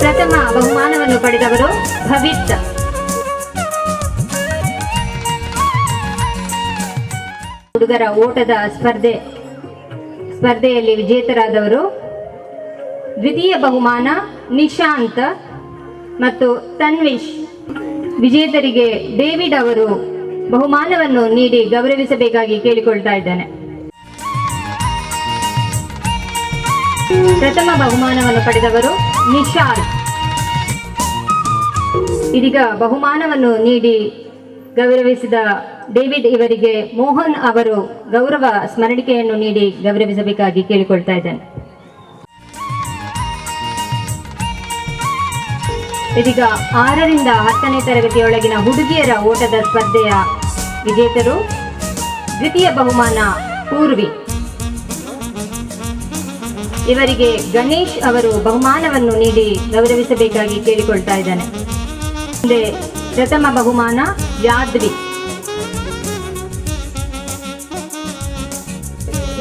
ಪ್ರಥಮ ಬಹುಮಾನವನ್ನು ಪಡೆದವರು ಭವಿತ್. ಹುಡುಗರ ಓಟದ ಸ್ಪರ್ಧೆಯಲ್ಲಿ ವಿಜೇತರಾದವರು ದ್ವಿತೀಯ ಬಹುಮಾನ ನಿಶಾಂತ್ ಮತ್ತು ತನ್ವಿಶ್. ವಿಜೇತರಿಗೆ ಡೇವಿಡ್ ಅವರು ಬಹುಮಾನವನ್ನು ನೀಡಿ ಗೌರವಿಸಬೇಕಾಗಿ ಕೇಳಿಕೊಳ್ತಾ ಇದ್ದೇನೆ. ಪ್ರಥಮ ಬಹುಮಾನವನ್ನು ಪಡೆದವರು ನಿಶಾಲ್. ಇದೀಗ ಬಹುಮಾನವನ್ನು ನೀಡಿ ಗೌರವಿಸಿದ ಡೇವಿಡ್ ಇವರಿಗೆ ಮೋಹನ್ ಅವರು ಗೌರವ ಸ್ಮರಣಿಕೆಯನ್ನು ನೀಡಿ ಗೌರವಿಸಬೇಕಾಗಿ ಕೇಳಿಕೊಳ್ತಾ ಇದ್ದೇನೆ. ಇದೀಗ 6ರಿಂದ 10ನೇ ತರಗತಿಯೊಳಗಿನ ಹುಡುಗಿಯರ ಓಟದ ಸ್ಪರ್ಧೆಯ ವಿಜೇತರು. ದ್ವಿತೀಯ ಬಹುಮಾನ ಪೂರ್ವಿ. ಇವರಿಗೆ ಗಣೇಶ್ ಅವರು ಬಹುಮಾನವನ್ನು ನೀಡಿ ಗೌರವಿಸಬೇಕಾಗಿ ಕೇಳಿಕೊಳ್ತಾ ಇದ್ದೇನೆ. ಮುಂದೆ ಪ್ರಥಮ ಬಹುಮಾನ ಯಾದ್ವಿ.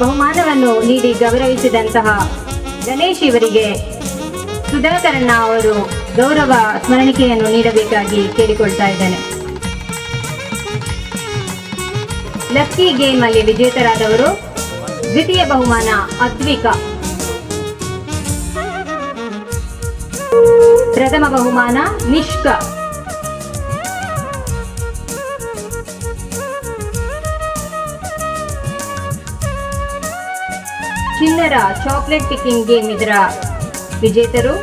ಬಹುಮಾನವನ್ನು ನೀಡಿ ಗೌರವಿಸಿದಂತಹ ಗಣೇಶ್ ಇವರಿಗೆ ಸುಧಾಕರಣ್ಣ ಅವರು ಗೌರವ ಸ್ಮರಣಿಕೆಯನ್ನು ನೀಡಬೇಕಾಗಿ ಕೇಳಿಕೊಳ್ತಾ ಇದ್ದೇನೆ. ಲಕ್ಕಿ ಗೇಮ್ ಅಲ್ಲಿ ವಿಜೇತರಾದವರು ದ್ವಿತೀಯ ಬಹುಮಾನ ಅದ್ವಿಕಾ. ಪ್ರಥಮ ಬಹುಮಾನ ನಿಷ್ಕಾ. ಚಿನ್ನರ ಚಾಕ್ಲೇಟ್ ಪಿಕ್ಕಿಂಗ್ ಗೇಮ್ ಇದರ ವಿಜೇತರು.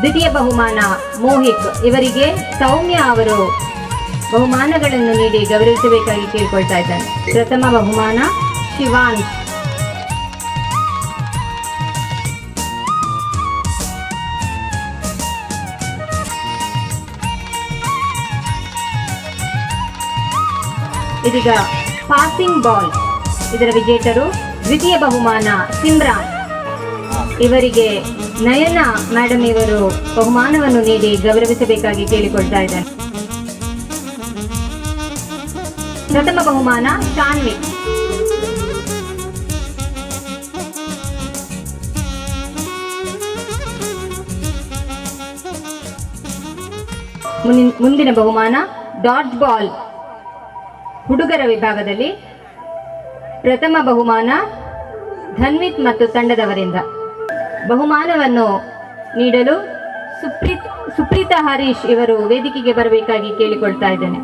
ದ್ವಿತೀಯ ಬಹುಮಾನ ಮೋಹಿಕ್. ಇವರಿಗೆ ಸೌಮ್ಯ ಅವರು ಬಹುಮಾನಗಳನ್ನು ನೀಡಿ ಗೌರವಿಸಬೇಕಾಗಿ ಕೇಳಿಕೊಳ್ತಾ ಇದ್ದಾರೆ. ಪ್ರಥಮ ಬಹುಮಾನ ಶಿವಾಂಶ್. ಇದೀಗ ಪಾಸಿಂಗ್ ಬಾಲ್ ಇದರ ವಿಜೇತರು. ದ್ವಿತೀಯ ಬಹುಮಾನ ಸಿಮ್ರಾನ್. ಇವರಿಗೆ ನಯನ ಮೇಡಮ್ ಇವರು ಬಹುಮಾನವನ್ನು ನೀಡಿ ಗೌರವಿಸಬೇಕಾಗಿ ಕೇಳಿಕೊಳ್ತಾ ಇದ್ದಾರೆ. ಪ್ರಥಮ ಬಹುಮಾನ ಶಾನ್ವಿ. ಮುಂದಿನ ಬಹುಮಾನ ಡಾಡ್ಜ್ ಬಾಲ್ ಹುಡುಗರ ವಿಭಾಗದಲ್ಲಿ ಪ್ರಥಮ ಬಹುಮಾನ ಧನ್ವಿತ್ ಮತ್ತು ತಂಡದವರಿಂದ. ಬಹುಮಾನವನ್ನು ನೀಡಲು ಸುಪ್ರೀತಾ ಹರೀಶ್ ಇವರು ವೇದಿಕೆಗೆ ಬರಬೇಕಾಗಿ ಕೇಳಿಕೊಳ್ತಾ ಇದ್ದೇನೆ.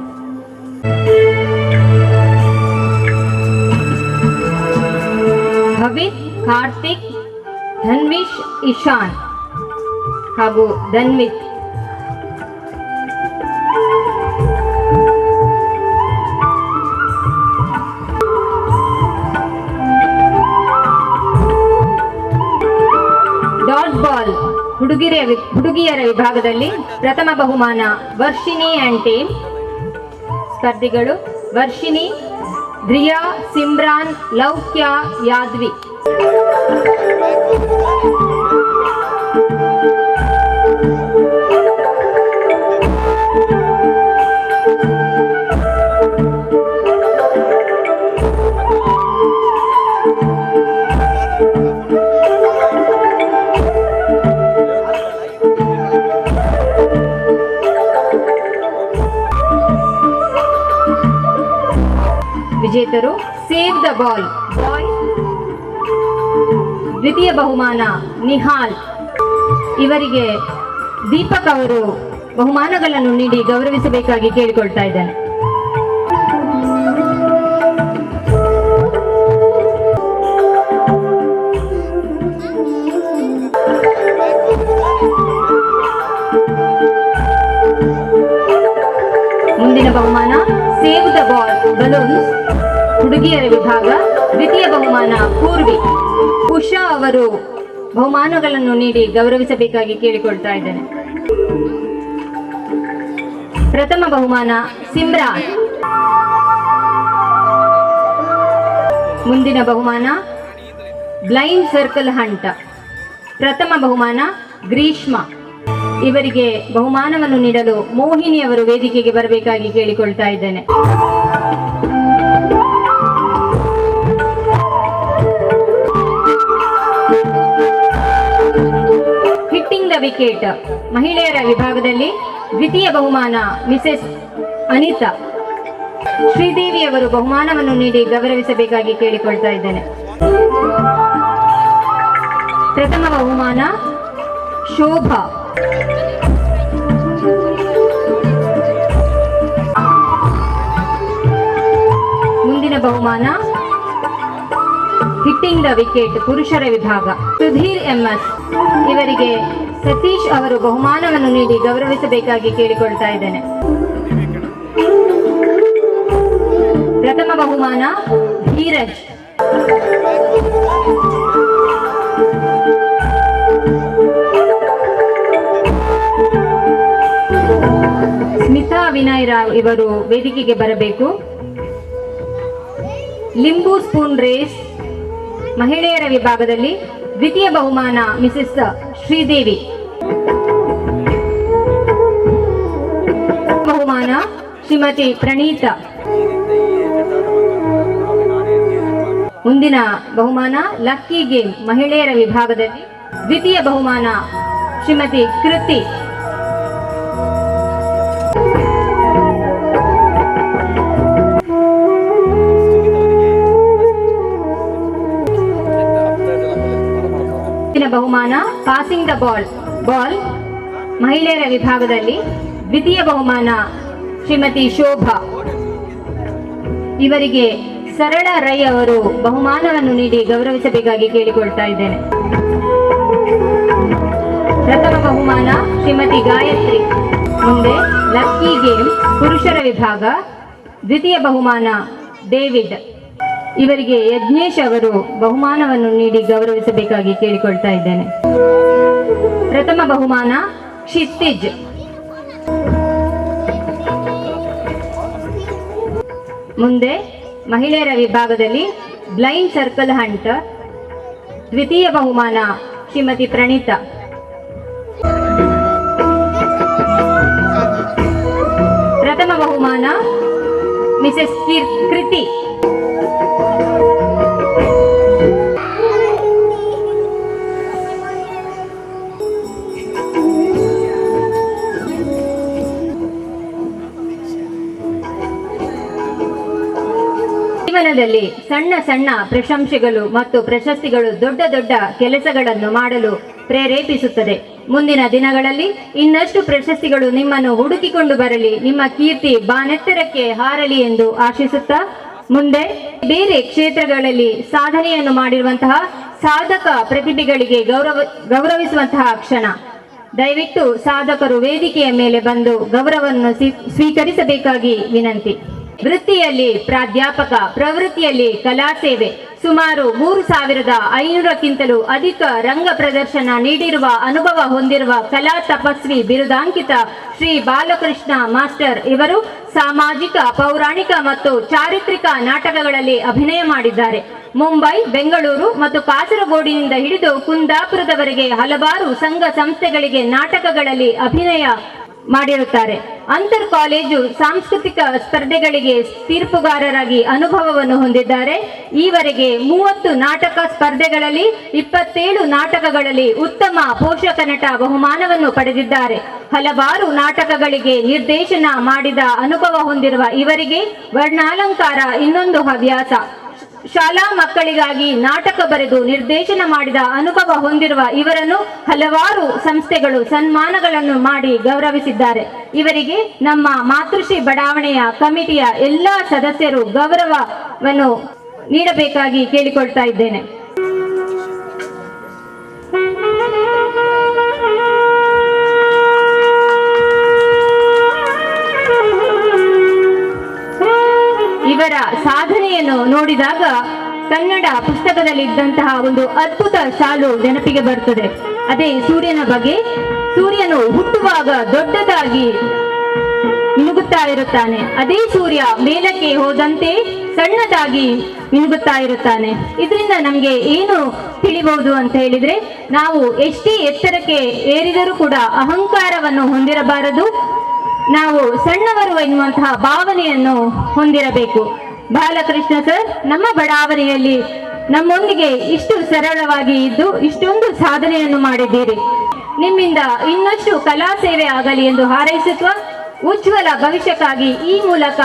ಭವಿತ್, ಕಾರ್ತಿಕ್, ಧನ್ವಿಶ್, ಇಶಾನ್ ಹಾಗೂ ಧನ್ವಿತ್. ಡಾಟ್ ಬಾಲ್ ಹುಡುಗಿಯರ ವಿಭಾಗದಲ್ಲಿ ಪ್ರಥಮ ಬಹುಮಾನ ವರ್ಷಿಣಿ ಆ್ಯಂಡ್ ಟೀಮ್. ಸ್ಪರ್ಧಿಗಳು ವರ್ಷಿಣಿ, ಧ್ರಿಯಾ, ಸಿಮ್ರಾನ್, ಲೌಕ್ಯ, ಯಾದ್ವಿ. ವಿಜೇತರು ಸೇವ್ ದ ಬಾಲ್ ಬಾಯ್. ದ್ವಿತೀಯ ಬಹುಮಾನ ನಿಹಾಲ್. ಇವರಿಗೆ ದೀಪಕ್ ಅವರು ಬಹುಮಾನಗಳನ್ನು ನೀಡಿ ಗೌರವಿಸಬೇಕಾಗಿ ಕೇಳಿಕೊಳ್ತಾ ಇದ್ದೇನೆ. ಮುಂದಿನ ಬಹುಮಾನ ಸೇವ್ ದ ಬಾಲ್ ಬಲೂನ್ಸ್ ಹುಡುಗಿಯರ ವಿಭಾಗ. ದ್ವಿತೀಯ ಬಹುಮಾನ ಪೂರ್ವಿ. ಉಷಾ ಅವರು ಬಹುಮಾನಗಳನ್ನು ನೀಡಿ ಗೌರವಿಸಬೇಕಾಗಿ ಕೇಳಿಕೊಳ್ತಾ ಇದ್ದೇನೆ. ಪ್ರಥಮ ಬಹುಮಾನ ಸಿಮ್ರಾನ್. ಮುಂದಿನ ಬಹುಮಾನ ಬ್ಲೈಂಡ್ ಸರ್ಕಲ್ ಹಂಟ್. ಪ್ರಥಮ ಬಹುಮಾನ ಗ್ರೀಷ್ಮ. ಇವರಿಗೆ ಬಹುಮಾನವನ್ನು ನೀಡಲು ಮೋಹಿನಿ ಅವರು ವೇದಿಕೆಗೆ ಬರಬೇಕಾಗಿ ಕೇಳಿಕೊಳ್ತಾ ಇದ್ದೇನೆ. ಹಿಟ್ಟಿಂಗ್ ದ ವಿಕೆಟ್ ಮಹಿಳೆಯರ ವಿಭಾಗದಲ್ಲಿ ದ್ವಿತೀಯ ಬಹುಮಾನ ಮಿಸೆಸ್ ಅನಿತಾ. ಶ್ರೀದೇವಿ ಅವರು ಬಹುಮಾನವನ್ನು ನೀಡಿ ಗೌರವಿಸಬೇಕಾಗಿ ಕೇಳಿಕೊಳ್ತಾ ಇದ್ದೇನೆ. ಪ್ರಥಮ ಬಹುಮಾನ ಶೋಭಾ. ಮುಂದಿನ ಬಹುಮಾನ ಹಿಟ್ಟಿಂಗ್ ದ ವಿಕೆಟ್ ಪುರುಷರ ವಿಭಾಗ ಸುಧೀರ್ ಎಂಎಸ್. ಇವರಿಗೆ ಸತೀಶ್ ಅವರು ಬಹುಮಾನವನ್ನು ನೀಡಿ ಗೌರವಿಸಬೇಕಾಗಿ ಕೇಳಿಕೊಳ್ತಾ ಇದ್ದೇನೆ. ಪ್ರಥಮ ಬಹುಮಾನ ಧೀರಜ್. ಸ್ಮಿತಾ ವಿನಯ್ ರಾವ್ ಇವರು ವೇದಿಕೆಗೆ ಬರಬೇಕು. ಲಿಂಬು ಸ್ಪೂನ್ ರೇಸ್ ಮಹಿಳೆಯರ ವಿಭಾಗದಲ್ಲಿ ದ್ವಿತೀಯ ಬಹುಮಾನ ಮಿಸೆಸ್ ಶ್ರೀದೇವಿ. ಬಹುಮಾನ ಶ್ರೀಮತಿ ಪ್ರಣೀತಾ. ಮುಂದಿನ ಬಹುಮಾನ ಲಕ್ಕಿ ಗೇಮ್ ಮಹಿಳೆಯರ ವಿಭಾಗದಲ್ಲಿ ದ್ವಿತೀಯ ಬಹುಮಾನ ಶ್ರೀಮತಿ ಕೃತಿ. ಬಹುಮಾನ ಪಾಸಿಂಗ್ ದ ಬಾಲ್ ಮಹಿಳೆಯರ ವಿಭಾಗದಲ್ಲಿ ದ್ವಿತೀಯ ಬಹುಮಾನ ಶ್ರೀಮತಿ ಶೋಭಾ. ಇವರಿಗೆ ಸರಳ ರೈ ಅವರು ಬಹುಮಾನವನ್ನು ನೀಡಿ ಗೌರವಿಸಬೇಕಾಗಿ ಕೇಳಿಕೊಳ್ತಾ ಇದ್ದೇನೆ. ಪ್ರಥಮ ಬಹುಮಾನ ಶ್ರೀಮತಿ ಗಾಯತ್ರಿ. ಮುಂದೆ ಲಕ್ಕಿ ಗೇಮ್ ಪುರುಷರ ವಿಭಾಗ ದ್ವಿತೀಯ ಬಹುಮಾನ ಡೇವಿಡ್. ಇವರಿಗೆ ಯಜ್ಞೇಶ್ ಅವರು ಬಹುಮಾನವನ್ನು ನೀಡಿ ಗೌರವಿಸಬೇಕಾಗಿ ಕೇಳಿಕೊಳ್ತಾ ಇದ್ದೇನೆ. ಪ್ರಥಮ ಬಹುಮಾನ ಕ್ಷಿತಿಜ್. ಮುಂದೆ ಮಹಿಳೆಯರ ವಿಭಾಗದಲ್ಲಿ ಬ್ಲೈಂಡ್ ಸರ್ಕಲ್ ಹಂಟ್ ದ್ವಿತೀಯ ಬಹುಮಾನ ಶ್ರೀಮತಿ ಪ್ರಣೀತಾ. ಪ್ರಥಮ ಬಹುಮಾನ ಮಿಸೆಸ್ ಕೃತಿ. ಜೀವನದಲ್ಲಿ ಸಣ್ಣ ಸಣ್ಣ ಪ್ರಶಂಸೆಗಳು ಮತ್ತು ಪ್ರಶಸ್ತಿಗಳು ದೊಡ್ಡ ದೊಡ್ಡ ಕೆಲಸಗಳನ್ನು ಮಾಡಲು ಪ್ರೇರೇಪಿಸುತ್ತದೆ. ಮುಂದಿನ ದಿನಗಳಲ್ಲಿ ಇನ್ನಷ್ಟು ಪ್ರಶಸ್ತಿಗಳು ನಿಮ್ಮನ್ನು ಹುಡುಕಿಕೊಂಡು ಬರಲಿ, ನಿಮ್ಮ ಕೀರ್ತಿ ಬಾನೆತ್ತರಕ್ಕೆ ಹಾರಲಿ ಎಂದು ಆಶಿಸುತ್ತಾ, ಮುಂದೆ ಬೇರೆ ಕ್ಷೇತ್ರಗಳಲ್ಲಿ ಸಾಧನೆಯನ್ನು ಮಾಡಿರುವಂತಹ ಸಾಧಕ ಪ್ರತಿಭೆಗಳಿಗೆ ಗೌರವಿಸುವಂತಹ ಕ್ಷಣ. ದಯವಿಟ್ಟು ಸಾಧಕರು ವೇದಿಕೆಯ ಮೇಲೆ ಬಂದು ಗೌರವವನ್ನು ಸ್ವೀಕರಿಸಬೇಕಾಗಿ ವಿನಂತಿ. ವೃತ್ತಿಯಲ್ಲಿ ಪ್ರಾಧ್ಯಾಪಕ, ಪ್ರವೃತ್ತಿಯಲ್ಲಿ ಕಲಾ ಸೇವೆ, ಸುಮಾರು 3,500ಕ್ಕಿಂತಲೂ ಅಧಿಕ ರಂಗ ಪ್ರದರ್ಶನ ನೀಡಿರುವ ಅನುಭವ ಹೊಂದಿರುವ ಕಲಾ ತಪಸ್ವಿ ಬಿರುದಾಂಕಿತ ಶ್ರೀ ಬಾಲಕೃಷ್ಣ ಮಾಸ್ಟರ್ ಇವರು ಸಾಮಾಜಿಕ, ಪೌರಾಣಿಕ ಮತ್ತು ಚಾರಿತ್ರಿಕ ನಾಟಕಗಳಲ್ಲಿ ಅಭಿನಯ ಮಾಡಿದ್ದಾರೆ. ಮುಂಬೈ, ಬೆಂಗಳೂರು ಮತ್ತು ಕಾಸರಗೋಡಿನಿಂದ ಹಿಡಿದು ಕುಂದಾಪುರದವರೆಗೆ ಹಲವಾರು ಸಂಘ ಸಂಸ್ಥೆಗಳಿಗೆ ನಾಟಕಗಳಲ್ಲಿ ಅಭಿನಯ ಮಾಡಿರುತ್ತಾರೆ. ಅಂತರ್ ಕಾಲೇಜು ಸಾಂಸ್ಕೃತಿಕ ಸ್ಪರ್ಧೆಗಳಿಗೆ ತೀರ್ಪುಗಾರರಾಗಿ ಅನುಭವವನ್ನು ಹೊಂದಿದ್ದಾರೆ. ಈವರೆಗೆ 30 ನಾಟಕ ಸ್ಪರ್ಧೆಗಳಲ್ಲಿ 27 ನಾಟಕಗಳಲ್ಲಿ ಉತ್ತಮ ಪೋಷಕ ನಟ ಬಹುಮಾನವನ್ನು ಪಡೆದಿದ್ದಾರೆ. ಹಲವಾರು ನಾಟಕಗಳಿಗೆ ನಿರ್ದೇಶನ ಮಾಡಿದ ಅನುಭವ ಹೊಂದಿರುವ ಇವರಿಗೆ ವರ್ಣಾಲಂಕಾರ ಇನ್ನೊಂದು ಹವ್ಯಾಸ. ಶಾಲಾ ಮಕ್ಕಳಿಗಾಗಿ ನಾಟಕ ಬರೆದು ನಿರ್ದೇಶನ ಮಾಡಿದ ಅನುಭವ ಹೊಂದಿರುವ ಇವರನ್ನು ಹಲವಾರು ಸಂಸ್ಥೆಗಳು ಸನ್ಮಾನಗಳನ್ನು ಮಾಡಿ ಗೌರವಿಸಿದ್ದಾರೆ. ಇವರಿಗೆ ನಮ್ಮ ಮಾತೃಶ್ರೀ ಬಡಾವಣೆಯ ಕಮಿಟಿಯ ಎಲ್ಲ ಸದಸ್ಯರು ಗೌರವವನ್ನು ನೀಡಬೇಕಾಗಿ ಕೇಳಿಕೊಳ್ತಾ ಇದ್ದೇನೆ. ಇವರ ಸಾಧನೆಯನ್ನು ನೋಡಿದಾಗ ಕನ್ನಡ ಪುಸ್ತಕದಲ್ಲಿ ಇದ್ದಂತಹ ಒಂದು ಅದ್ಭುತ ಸಾಲು ನೆನಪಿಗೆ ಬರುತ್ತದೆ. ಅದೇ ಸೂರ್ಯನ ಬಗ್ಗೆ. ಸೂರ್ಯನು ಹುಟ್ಟುವಾಗ ದೊಡ್ಡದಾಗಿ ಮಿನುಗುತ್ತಾ ಇರುತ್ತಾನೆ. ಅದೇ ಸೂರ್ಯ ಮೇಲಕ್ಕೆ ಹೋದಂತೆ ಸಣ್ಣದಾಗಿ ಮಿನುಗುತ್ತಾ ಇರುತ್ತಾನೆ. ಇದರಿಂದ ನಮಗೆ ಏನು ತಿಳಿಬಹುದು ಅಂತ ಹೇಳಿದ್ರೆ, ನಾವು ಎಷ್ಟೇ ಎತ್ತರಕ್ಕೆ ಏರಿದರೂ ಕೂಡ ಅಹಂಕಾರವನ್ನು ಹೊಂದಿರಬಾರದು. ನಾವು ಸಣ್ಣವರು ಎನ್ನುವಂತಹ ಭಾವನೆಯನ್ನು ಹೊಂದಿರಬೇಕು. ಬಾಲಕೃಷ್ಣ ಸರ್ ನಮ್ಮ ಬಡಾವಣೆಯಲ್ಲಿ ನಮ್ಮೊಂದಿಗೆ ಇಷ್ಟು ಸರಳವಾಗಿ ಇದ್ದು ಇಷ್ಟೊಂದು ಸಾಧನೆಯನ್ನು ಮಾಡಿದ್ದೀರಿ. ನಿಮ್ಮಿಂದ ಇನ್ನಷ್ಟು ಕಲಾ ಸೇವೆ ಆಗಲಿ ಎಂದು ಹಾರೈಸುತ್ತಾ ಉಜ್ವಲ ಭವಿಷ್ಯಕ್ಕಾಗಿ ಈ ಮೂಲಕ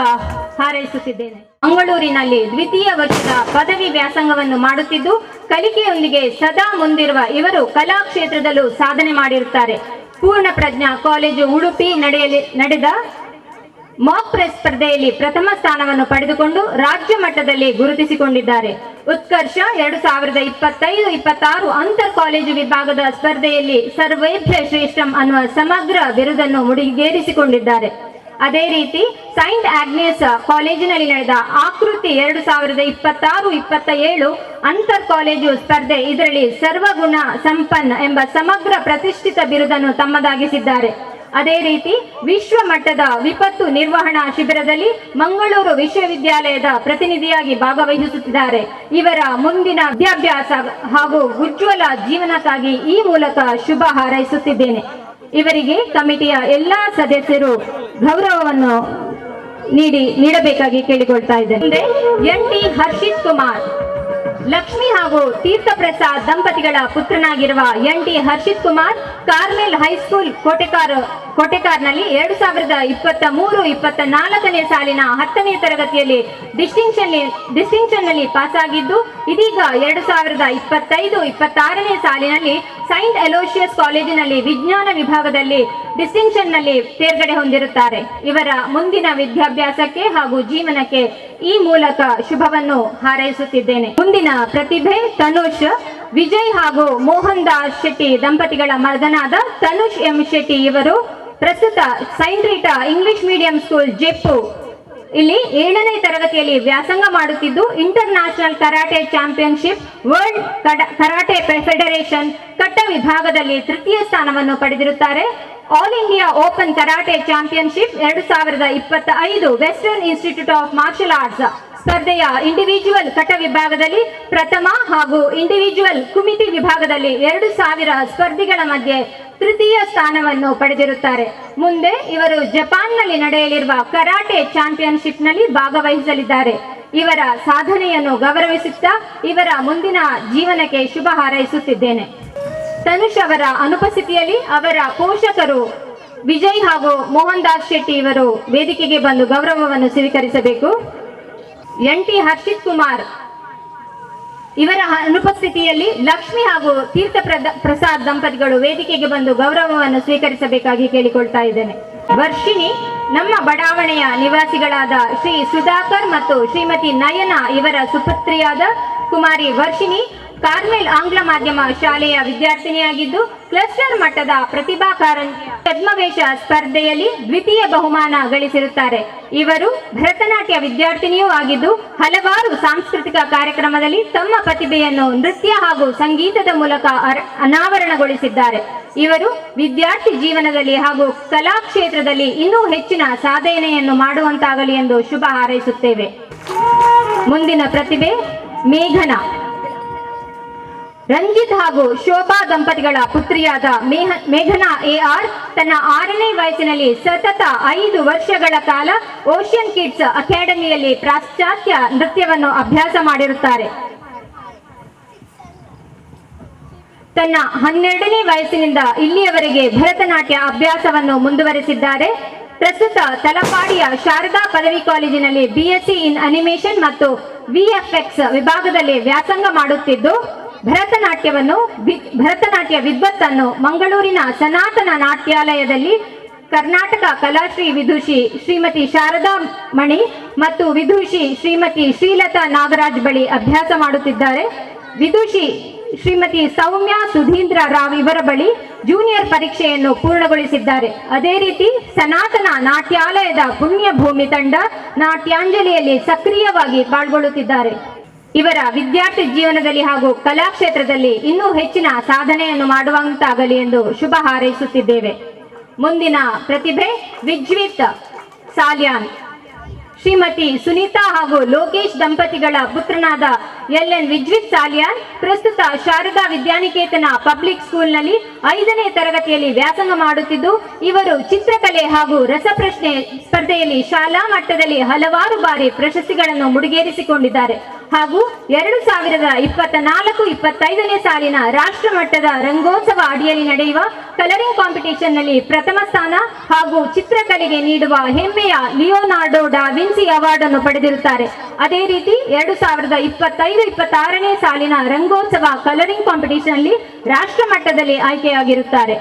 ಹಾರೈಸುತ್ತಿದ್ದೇನೆ. ಮಂಗಳೂರಿನಲ್ಲಿ ದ್ವಿತೀಯ ವರ್ಷದ ಪದವಿ ವ್ಯಾಸಂಗವನ್ನು ಮಾಡುತ್ತಿದ್ದು ಕಲಿಕೆಯೊಂದಿಗೆ ಸದಾ ಮುಂದಿರುವ ಇವರು ಕಲಾ ಕ್ಷೇತ್ರದಲ್ಲೂ ಸಾಧನೆ ಮಾಡಿರುತ್ತಾರೆ. ಪೂರ್ಣ ಪ್ರಜ್ಞಾ ಕಾಲೇಜು ಉಡುಪಿ ನಡೆದ ಮಾಕ್ ಪ್ರೆಸ್ ಸ್ಪರ್ಧೆಯಲ್ಲಿ ಪ್ರಥಮ ಸ್ಥಾನವನ್ನು ಪಡೆದುಕೊಂಡು ರಾಜ್ಯ ಮಟ್ಟದಲ್ಲಿ ಗುರುತಿಸಿಕೊಂಡಿದ್ದಾರೆ. ಉತ್ಕರ್ಷ 2025-26 ಅಂತರ್ ಕಾಲೇಜು ವಿಭಾಗದ ಸ್ಪರ್ಧೆಯಲ್ಲಿ ಸರ್ವೇಭ್ಯ ಶ್ರೇಷ್ಠಂ ಅನ್ನುವ ಸಮಗ್ರ ಬಿರುದನ್ನು ಮುಡಿಗೇರಿಸಿಕೊಂಡಿದ್ದಾರೆ. ಅದೇ ರೀತಿ ಸೈಂಟ್ ಆಗ್ನೇಸ್ ಕಾಲೇಜಿನಲ್ಲಿ ನಡೆದ ಆಕೃತಿ 2026-27 ಅಂತರ್ ಕಾಲೇಜು ಸ್ಪರ್ಧೆ, ಇದರಲ್ಲಿ ಸರ್ವಗುಣ ಸಂಪನ್ನ ಎಂಬ ಸಮಗ್ರ ಪ್ರತಿಷ್ಠಿತ ಬಿರುದನ್ನು ತಮ್ಮದಾಗಿಸಿದ್ದಾರೆ. ಅದೇ ರೀತಿ ವಿಶ್ವ ಮಟ್ಟದ ವಿಪತ್ತು ನಿರ್ವಹಣಾ ಶಿಬಿರದಲ್ಲಿ ಮಂಗಳೂರು ವಿಶ್ವವಿದ್ಯಾಲಯದ ಪ್ರತಿನಿಧಿಯಾಗಿ ಭಾಗವಹಿಸುತ್ತಿದ್ದಾರೆ. ಇವರ ಮುಂದಿನ ವಿದ್ಯಾಭ್ಯಾಸ ಹಾಗೂ ಉಜ್ವಲ ಜೀವನಕ್ಕಾಗಿ ಈ ಮೂಲಕ ಶುಭ ಹಾರೈಸುತ್ತಿದ್ದೇನೆ. ಇವರಿಗೆ ಕಮಿಟಿಯ ಎಲ್ಲಾ ಸದಸ್ಯರು ಗೌರವವನ್ನು ನೀಡಬೇಕಾಗಿ ಕೇಳಿಕೊಳ್ತಾ ಇದ್ದೇನೆ. ಮುಂದೆ NT ಹರ್ಷಿತ್ ಕುಮಾರ್, ಲಕ್ಷ್ಮಿ ಹಾಗೂ ತೀರ್ಥ ಪ್ರಸಾದ್ ದಂಪತಿಗಳ ಪುತ್ರನಾಗಿರುವ NT Harshith Kumar Carmel high school ಕೋಟೆಕಾರ್ನಲ್ಲಿ 2023-24ನೇ ಸಾಲಿನ 10ನೇ ತರಗತಿಯಲ್ಲಿ ಡಿಸ್ಟಿಂಕ್ಷನ್ ನಲ್ಲಿ ಪಾಸ್ ಆಗಿದ್ದು, ಇದೀಗ 2025-26ನೇ ಸಾಲಿನಲ್ಲಿ ಸೈಂಟ್ ಅಲೋಷಿಯಸ್ ಕಾಲೇಜಿನಲ್ಲಿ ವಿಜ್ಞಾನ ವಿಭಾಗದಲ್ಲಿ ಡಿಸ್ಟಿಂಕ್ಷನ್ ನಲ್ಲಿ ತೇರ್ಗಡೆ ಹೊಂದಿರುತ್ತಾರೆ. ಇವರ ಮುಂದಿನ ವಿದ್ಯಾಭ್ಯಾಸಕ್ಕೆ ಹಾಗೂ ಜೀವನಕ್ಕೆ ಈ ಮೂಲಕ ಶುಭವನ್ನು ಹಾರೈಸುತ್ತಿದ್ದೇನೆ. ಮುಂದಿನ ಪ್ರತಿಭೆ ತನುಷ್. ವಿಜಯ್ ಹಾಗೂ ಮೋಹನ್ ದಾಸ್ ಶೆಟ್ಟಿ ದಂಪತಿಗಳ ಮಗನಾದ ತನುಷ್ ಎಂ ಶೆಟ್ಟಿ ಇವರು ಪ್ರಸ್ತುತ Saint Rita English medium school Jeppu ಇಲ್ಲಿ 7ನೇ ತರಗತಿಯಲ್ಲಿ ವ್ಯಾಸಂಗ ಮಾಡುತ್ತಿದ್ದು, international karate championship, world karate federation kata ವಿಭಾಗದಲ್ಲಿ ತೃತೀಯ ಸ್ಥಾನವನ್ನು ಪಡೆದಿರುತ್ತಾರೆ. All India open karate championship 2025 western institute of martial arts ಸ್ಪರ್ಧೆಯ ಇಂಡಿವಿಜುವಲ್ ಕಟ್ಟ ವಿಭಾಗದಲ್ಲಿ ಪ್ರಥಮ ಹಾಗೂ ಇಂಡಿವಿಜುವಲ್ ಕುಮಿಟಿ ವಿಭಾಗದಲ್ಲಿ 2000 ಸ್ಪರ್ಧಿಗಳ ಮಧ್ಯೆ ತೃತೀಯ ಸ್ಥಾನವನ್ನು ಪಡೆದಿರುತ್ತಾರೆ. ಮುಂದೆ ಇವರು ಜಪಾನ್ನಲ್ಲಿ ನಡೆಯಲಿರುವ ಕರಾಟೆ ಚಾಂಪಿಯನ್ಶಿಪ್ನಲ್ಲಿ ಭಾಗವಹಿಸಲಿದ್ದಾರೆ. ಇವರ ಸಾಧನೆಯನ್ನು ಗೌರವಿಸುತ್ತಾ ಇವರ ಮುಂದಿನ ಜೀವನಕ್ಕೆ ಶುಭ ಹಾರೈಸುತ್ತಿದ್ದೇನೆ. ತನುಷ್ ಅವರ ಅನುಪಸ್ಥಿತಿಯಲ್ಲಿ ಅವರ ಪೋಷಕರು ವಿಜಯ್ ಹಾಗೂ ಮೋಹನ್ ದಾಸ್ ಶೆಟ್ಟಿ ಇವರು ವೇದಿಕೆಗೆ ಬಂದು ಗೌರವವನ್ನು ಸ್ವೀಕರಿಸಬೇಕು. NT ಹರ್ಷಿತ್ ಕುಮಾರ್ ಇವರ ಅನುಪಸ್ಥಿತಿಯಲ್ಲಿ ಲಕ್ಷ್ಮಿ ಹಾಗೂ ತೀರ್ಥ ಪ್ರಸಾದ್ ದಂಪತಿಗಳು ವೇದಿಕೆಗೆ ಬಂದು ಗೌರವವನ್ನು ಸ್ವೀಕರಿಸಬೇಕಾಗಿ ಕೇಳಿಕೊಳ್ತಾ ಇದ್ದೇನೆ. ವರ್ಷಿಣಿ ನಮ್ಮ ಬಡಾವಣೆಯ ನಿವಾಸಿಗಳಾದ ಶ್ರೀ ಸುಧಾಕರ್ ಮತ್ತು ಶ್ರೀಮತಿ ನಯನ ಇವರ ಸುಪುತ್ರಿಯಾದ ಕುಮಾರಿ ವರ್ಷಿಣಿ ಕಾರ್ಮೆಲ್ ಆಂಗ್ಲ ಮಾಧ್ಯಮ ಶಾಲೆಯ ವಿದ್ಯಾರ್ಥಿನಿಯಾಗಿದ್ದು ಕ್ಲಸ್ಟರ್ ಮಟ್ಟದ ಪ್ರತಿಭಾ ಕಾರಂಜಿಯ ಛದ್ಮವೇಷ ಸ್ಪರ್ಧೆಯಲ್ಲಿ ದ್ವಿತೀಯ ಬಹುಮಾನ ಗಳಿಸಿರುತ್ತಾರೆ. ಇವರು ಭರತನಾಟ್ಯ ವಿದ್ಯಾರ್ಥಿನಿಯೂ ಆಗಿದ್ದು ಹಲವಾರು ಸಾಂಸ್ಕೃತಿಕ ಕಾರ್ಯಕ್ರಮದಲ್ಲಿ ತಮ್ಮ ಪ್ರತಿಭೆಯನ್ನು ನೃತ್ಯ ಹಾಗೂ ಸಂಗೀತದ ಮೂಲಕ ಅನಾವರಣಗೊಳಿಸಿದ್ದಾರೆ. ಇವರು ವಿದ್ಯಾರ್ಥಿ ಜೀವನದಲ್ಲಿ ಹಾಗೂ ಕಲಾ ಕ್ಷೇತ್ರದಲ್ಲಿ ಇನ್ನೂ ಹೆಚ್ಚಿನ ಸಾಧನೆಯನ್ನು ಮಾಡುವಂತಾಗಲಿ ಎಂದು ಶುಭ ಹಾರೈಸುತ್ತೇವೆ. ಮುಂದಿನ ಪ್ರತಿಭೆ ಮೇಘನಾ. ರಂಜಿತ್ ಹಾಗೂ ಶೋಭಾ ದಂಪತಿಗಳ ಪುತ್ರಿಯಾದ ಮೇಘನಾ AR ತನ್ನ 6ನೇ ವಯಸ್ಸಿನಲ್ಲಿ ಸತತ 5 ವರ್ಷಗಳ ಕಾಲ ಓಷಿಯನ್ ಕಿಡ್ಸ್ ಅಕಾಡೆಮಿಯಲ್ಲಿ ಪಾಶ್ಚಾತ್ಯ ನೃತ್ಯವನ್ನು ಅಭ್ಯಾಸ ಮಾಡಿರುತ್ತಾರೆ. ತನ್ನ 12ನೇ ವಯಸ್ಸಿನಿಂದ ಇಲ್ಲಿಯವರೆಗೆ ಭರತನಾಟ್ಯ ಅಭ್ಯಾಸವನ್ನು ಮುಂದುವರೆಸಿದ್ದಾರೆ. ಪ್ರಸ್ತುತ ತಲಪಾಡಿಯ ಶಾರದಾ ಪದವಿ ಕಾಲೇಜಿನಲ್ಲಿ BSc ಇನ್ ಅನಿಮೇಷನ್ ಮತ್ತು VFX ವಿಭಾಗದಲ್ಲಿ ವ್ಯಾಸಂಗ ಮಾಡುತ್ತಿದ್ದು ಭರತನಾಟ್ಯ ವಿದ್ವತ್ತನ್ನು ಮಂಗಳೂರಿನ ಸನಾತನ ನಾಟ್ಯಾಲಯದಲ್ಲಿ ಕರ್ನಾಟಕ ಕಲಾಶ್ರೀ ವಿದುಷಿ ಶ್ರೀಮತಿ ಶಾರದಾ ಮಣಿ ಮತ್ತು ವಿದುಷಿ ಶ್ರೀಮತಿ ಶ್ರೀಲತಾ ನಾಗರಾಜ್ ಬಳಿ ಅಭ್ಯಾಸ ಮಾಡುತ್ತಿದ್ದಾರೆ. ವಿದುಷಿ ಶ್ರೀಮತಿ ಸೌಮ್ಯ ಸುಧೀಂದ್ರ ರಾವ್ ಇವರ ಬಳಿ ಜೂನಿಯರ್ ಪರೀಕ್ಷೆಯನ್ನು ಪೂರ್ಣಗೊಳಿಸಿದ್ದಾರೆ. ಅದೇ ರೀತಿ ಸನಾತನ ನಾಟ್ಯಾಲಯದ ಪುಣ್ಯಭೂಮಿ ತಂಡ ನಾಟ್ಯಾಂಜಲಿಯಲ್ಲಿ ಸಕ್ರಿಯವಾಗಿ ಪಾಲ್ಗೊಳ್ಳುತ್ತಿದ್ದಾರೆ. ಇವರ ವಿದ್ಯಾರ್ಥಿ ಜೀವನದಲ್ಲಿ ಹಾಗೂ ಕಲಾ ಕ್ಷೇತ್ರದಲ್ಲಿ ಇನ್ನೂ ಹೆಚ್ಚಿನ ಸಾಧನೆಯನ್ನು ಮಾಡುವಂತಾಗಲಿ ಎಂದು ಶುಭ ಹಾರೈಸುತ್ತಿದ್ದೇವೆ. ಮುಂದಿನ ಪ್ರತಿಭೆ ವಿಜ್ವಿತ್ ಸಾಲ್ಯಾನ್. ಶ್ರೀಮತಿ ಸುನೀತಾ ಹಾಗೂ ಲೋಕೇಶ್ ದಂಪತಿಗಳ ಪುತ್ರನಾದ LN ವಿಜ್ವಿತ್ ಸಾಲ್ಯಾನ್ ಪ್ರಸ್ತುತ ಶಾರದಾ ವಿದ್ಯಾನಿಕೇತನ ಪಬ್ಲಿಕ್ ಸ್ಕೂಲ್ನಲ್ಲಿ 5ನೇ ತರಗತಿಯಲ್ಲಿ ವ್ಯಾಸಂಗ ಮಾಡುತ್ತಿದ್ದು ಇವರು ಚಿತ್ರಕಲೆ ಹಾಗೂ ರಸಪ್ರಶ್ನೆ ಸ್ಪರ್ಧೆಯಲ್ಲಿ ಶಾಲಾ ಮಟ್ಟದಲ್ಲಿ ಹಲವಾರು ಬಾರಿ ಪ್ರಶಸ್ತಿಗಳನ್ನು ಮುಡಿಗೇರಿಸಿಕೊಂಡಿದ್ದಾರೆ ಹಾಗೂ 2024-25ನೇ ಸಾಲಿನ ರಾಷ್ಟ್ರ ಮಟ್ಟದ ರಂಗೋತ್ಸವ ಅಡಿಯಲ್ಲಿ ನಡೆಯುವ ಕಲರಿಂಗ್ ಕಾಂಪಿಟಿಷನ್ ನಲ್ಲಿ ಪ್ರಥಮ ಸ್ಥಾನ ಹಾಗೂ ಚಿತ್ರಕಲೆಗೆ ನೀಡುವ ಹೆಮ್ಮೆಯ ಲಿಯೋನಾರ್ಡೋ ಡಾ ವಿನ್ಸಿ ಅವಾರ್ಡ್ ಅನ್ನು ಪಡೆದಿರುತ್ತಾರೆ. ಅದೇ ರೀತಿ 2025-26ನೇ ಸಾಲಿನ ರಂಗೋತ್ಸವ ಕಲರಿಂಗ್ ಕಾಂಪಿಟಿಷನ್ ನಲ್ಲಿ ರಾಷ್ಟ್ರ ಮಟ್ಟದಲ್ಲಿ ಆಯ್ಕೆಯಾಗಿರುತ್ತಾರೆ.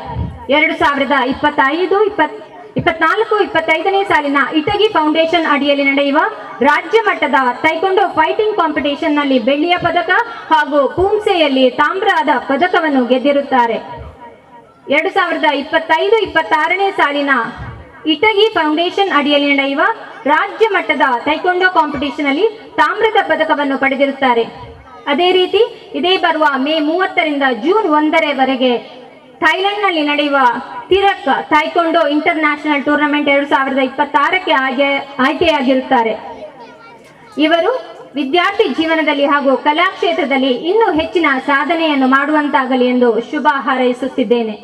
2025-25ನೇ ಸಾಲಿನ ಇಟಗಿ ಫೌಂಡೇಶನ್ ಅಡಿಯಲ್ಲಿ ನಡೆಯುವ ರಾಜ್ಯ ಮಟ್ಟದ ಟೈಕೊಂಡೋ ಫೈಟಿಂಗ್ ಕಾಂಪಿಟಿಷನ್ ನಲ್ಲಿ ಬೆಳ್ಳಿಯ ಪದಕ ಹಾಗೂ ಪೂಮ್ಸೆಯಲ್ಲಿ ತಾಮ್ರದ ಪದಕವನ್ನು ಗೆದ್ದಿರುತ್ತಾರೆ. 2025-26ನೇ ಸಾಲಿನ ಇಟಗಿ ಫೌಂಡೇಶನ್ ಅಡಿಯಲ್ಲಿ ನಡೆಯುವ ರಾಜ್ಯ ಮಟ್ಟದ ಟೈಕೊಂಡೋ ಕಾಂಪಿಟಿಷನ್ ಅಲ್ಲಿ ತಾಮ್ರದ ಪದಕವನ್ನು ಪಡೆದಿರುತ್ತಾರೆ. ಅದೇ ರೀತಿ ಇದೇ ಬರುವ ಮೇ 30ರಿಂದ ಜೂನ್ 1ರವರೆಗೆ ಥೈಲ್ಯಾಂಡ್ನಲ್ಲಿ ನಡೆಯುವ ತಿರಕ್ ಟೈಕೊಂಡೋ ಇಂಟರ್ನ್ಯಾಷನಲ್ ಟೂರ್ನಮೆಂಟ್ 2026ಕ್ಕೆ ಆಯ್ಕೆಯಾಗಿರುತ್ತಾರೆ. ಇವರು ವಿದ್ಯಾರ್ಥಿ ಜೀವನದಲ್ಲಿ ಹಾಗೂ ಕಲಾ ಕ್ಷೇತ್ರದಲ್ಲಿ ಇನ್ನೂ ಹೆಚ್ಚಿನ ಸಾಧನೆಯನ್ನು ಮಾಡುವಂತಾಗಲಿ ಎಂದು ಶುಭ ಹಾರೈಸುತ್ತಿದ್ದೇನೆ.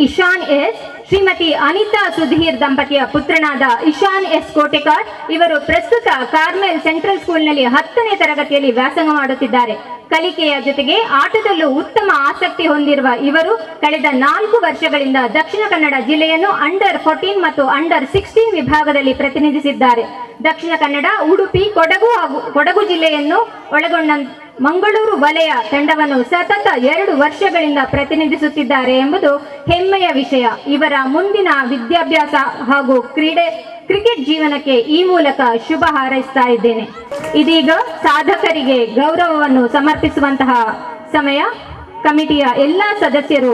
ಇಶಾನ್ ಎಸ್. ಶ್ರೀಮತಿ ಅನಿತಾ ಸುಧೀರ್ ದಂಪತಿಯ ಪುತ್ರನಾದ ಇಶಾನ್ ಎಸ್ ಕೋಟೆಕಾರ್ ಇವರು ಪ್ರಸ್ತುತ ಕಾರ್ಮೆಲ್ ಸೆಂಟ್ರಲ್ ಸ್ಕೂಲ್ನಲ್ಲಿ 10ನೇ ತರಗತಿಯಲ್ಲಿ ವ್ಯಾಸಂಗ ಮಾಡುತ್ತಿದ್ದಾರೆ. ಕಲಿಕೆಯ ಜೊತೆಗೆ ಆಟದಲ್ಲೂ ಉತ್ತಮ ಆಸಕ್ತಿ ಹೊಂದಿರುವ ಇವರು ಕಳೆದ 4 ವರ್ಷಗಳಿಂದ ದಕ್ಷಿಣ ಕನ್ನಡ ಜಿಲ್ಲೆಯನ್ನು ಅಂಡರ್ 14 ಮತ್ತು ಅಂಡರ್ 16 ವಿಭಾಗದಲ್ಲಿ ಪ್ರತಿನಿಧಿಸಿದ್ದಾರೆ. ದಕ್ಷಿಣ ಕನ್ನಡ, ಉಡುಪಿ, ಕೊಡಗು ಜಿಲ್ಲೆಯನ್ನು ಒಳಗೊಂಡ ಮಂಗಳೂರು ವಲಯ ತಂಡವನ್ನು ಸತತ 2 ವರ್ಷಗಳಿಂದ ಪ್ರತಿನಿಧಿಸುತ್ತಿದ್ದಾರೆ ಎಂಬುದು ಹೆಮ್ಮೆಯ ವಿಷಯ. ಇವರ ಮುಂದಿನ ವಿದ್ಯಾಭ್ಯಾಸ ಹಾಗೂ ಕ್ರಿಕೆಟ್ ಜೀವನಕ್ಕೆ ಈ ಮೂಲಕ ಶುಭ ಹಾರೈಸ್ತಾ ಇದ್ದೇನೆ. ಇದೀಗ ಸಾಧಕರಿಗೆ ಗೌರವವನ್ನು ಸಮರ್ಪಿಸುವಂತಹ ಸಮಯ. ಕಮಿಟಿಯ ಎಲ್ಲ ಸದಸ್ಯರು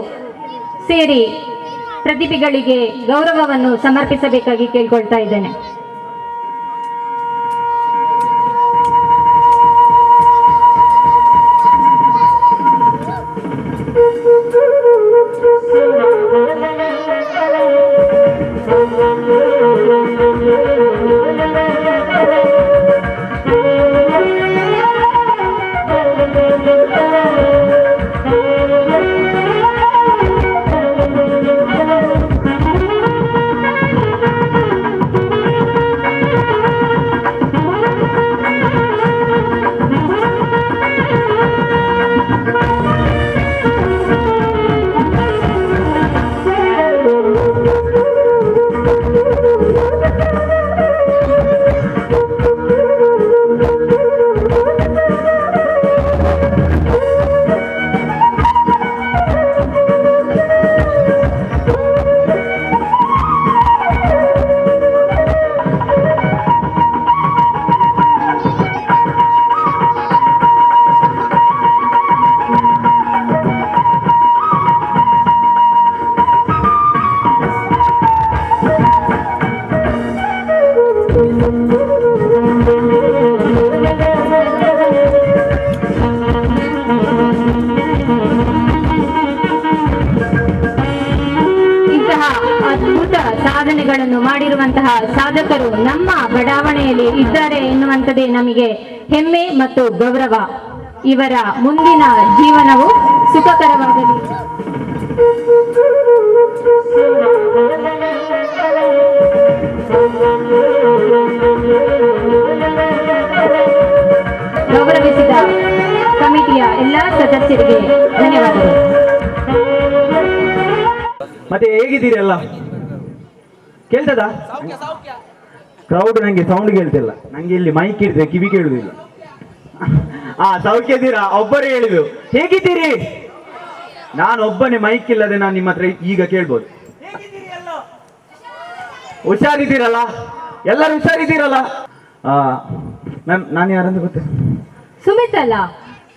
ಸೇರಿ ಪ್ರತಿಭೆಗಳಿಗೆ ಗೌರವವನ್ನು ಸಮರ್ಪಿಸಬೇಕಾಗಿ ಕೇಳ್ಕೊಳ್ತಾ ಇದ್ದೇನೆ. ಇಂತಹ ಅದ್ಭುತ ಸಾಧನೆಗಳನ್ನು ಮಾಡಿರುವಂತಹ ಸಾಧಕರು ನಮ್ಮ ಬಡಾವಣೆಯಲ್ಲಿ ಇದ್ದಾರೆ ಎನ್ನುವಂಥದ್ದೇ ನಮಗೆ ಹೆಮ್ಮೆ ಮತ್ತು ಗೌರವ. ಇವರ ಮುಂದಿನ ಜೀವನವು ಸುಖಕರವಾಗಲಿ. ಗೌರವಿಸಿದ ಕಮಿಟಿಯ ಎಲ್ಲ ಸದಸ್ಯರಿಗೆ ಧನ್ಯವಾದಗಳು. ಮತ್ತೆ ಹೇಗಿದ್ದೀರಿ ಎಲ್ಲ? ಕೇಳ್ತದ? ಕ್ರೌಡ್ ನಂಗೆ ಸೌಂಡ್ ಕೇಳ್ತಿಲ್ಲ, ನಂಗೆ ಇಲ್ಲಿ ಮೈಕ್ ಇರ್ತದೆ, ಕಿವಿ ಕೇಳುದಿಲ್ಲ. ಸೌಖ್ಯ ಇದ್ದೀರಾ? ಒಬ್ಬರೇ ಹೇಳಿದ್ರು ಹೇಗಿದ್ದೀರಿ. ನಾನು ಒಬ್ಬನೇ ಮೈಕ್ ಇಲ್ಲದೆ ನಾನು ನಿಮ್ಮ ಹತ್ರ ಈಗ ಕೇಳ್ಬೋದು. ಹುಷಾರಿದ್ದೀರಲ್ಲ? ಎಲ್ಲರೂ ಹುಷಾರಿದ್ದೀರಲ್ಲ? ಮ್ಯಾಮ್, ನಾನು ಯಾರಂತ ಗೊತ್ತೇ? ಸುಮಿತ್ ಅಲ್ಲ?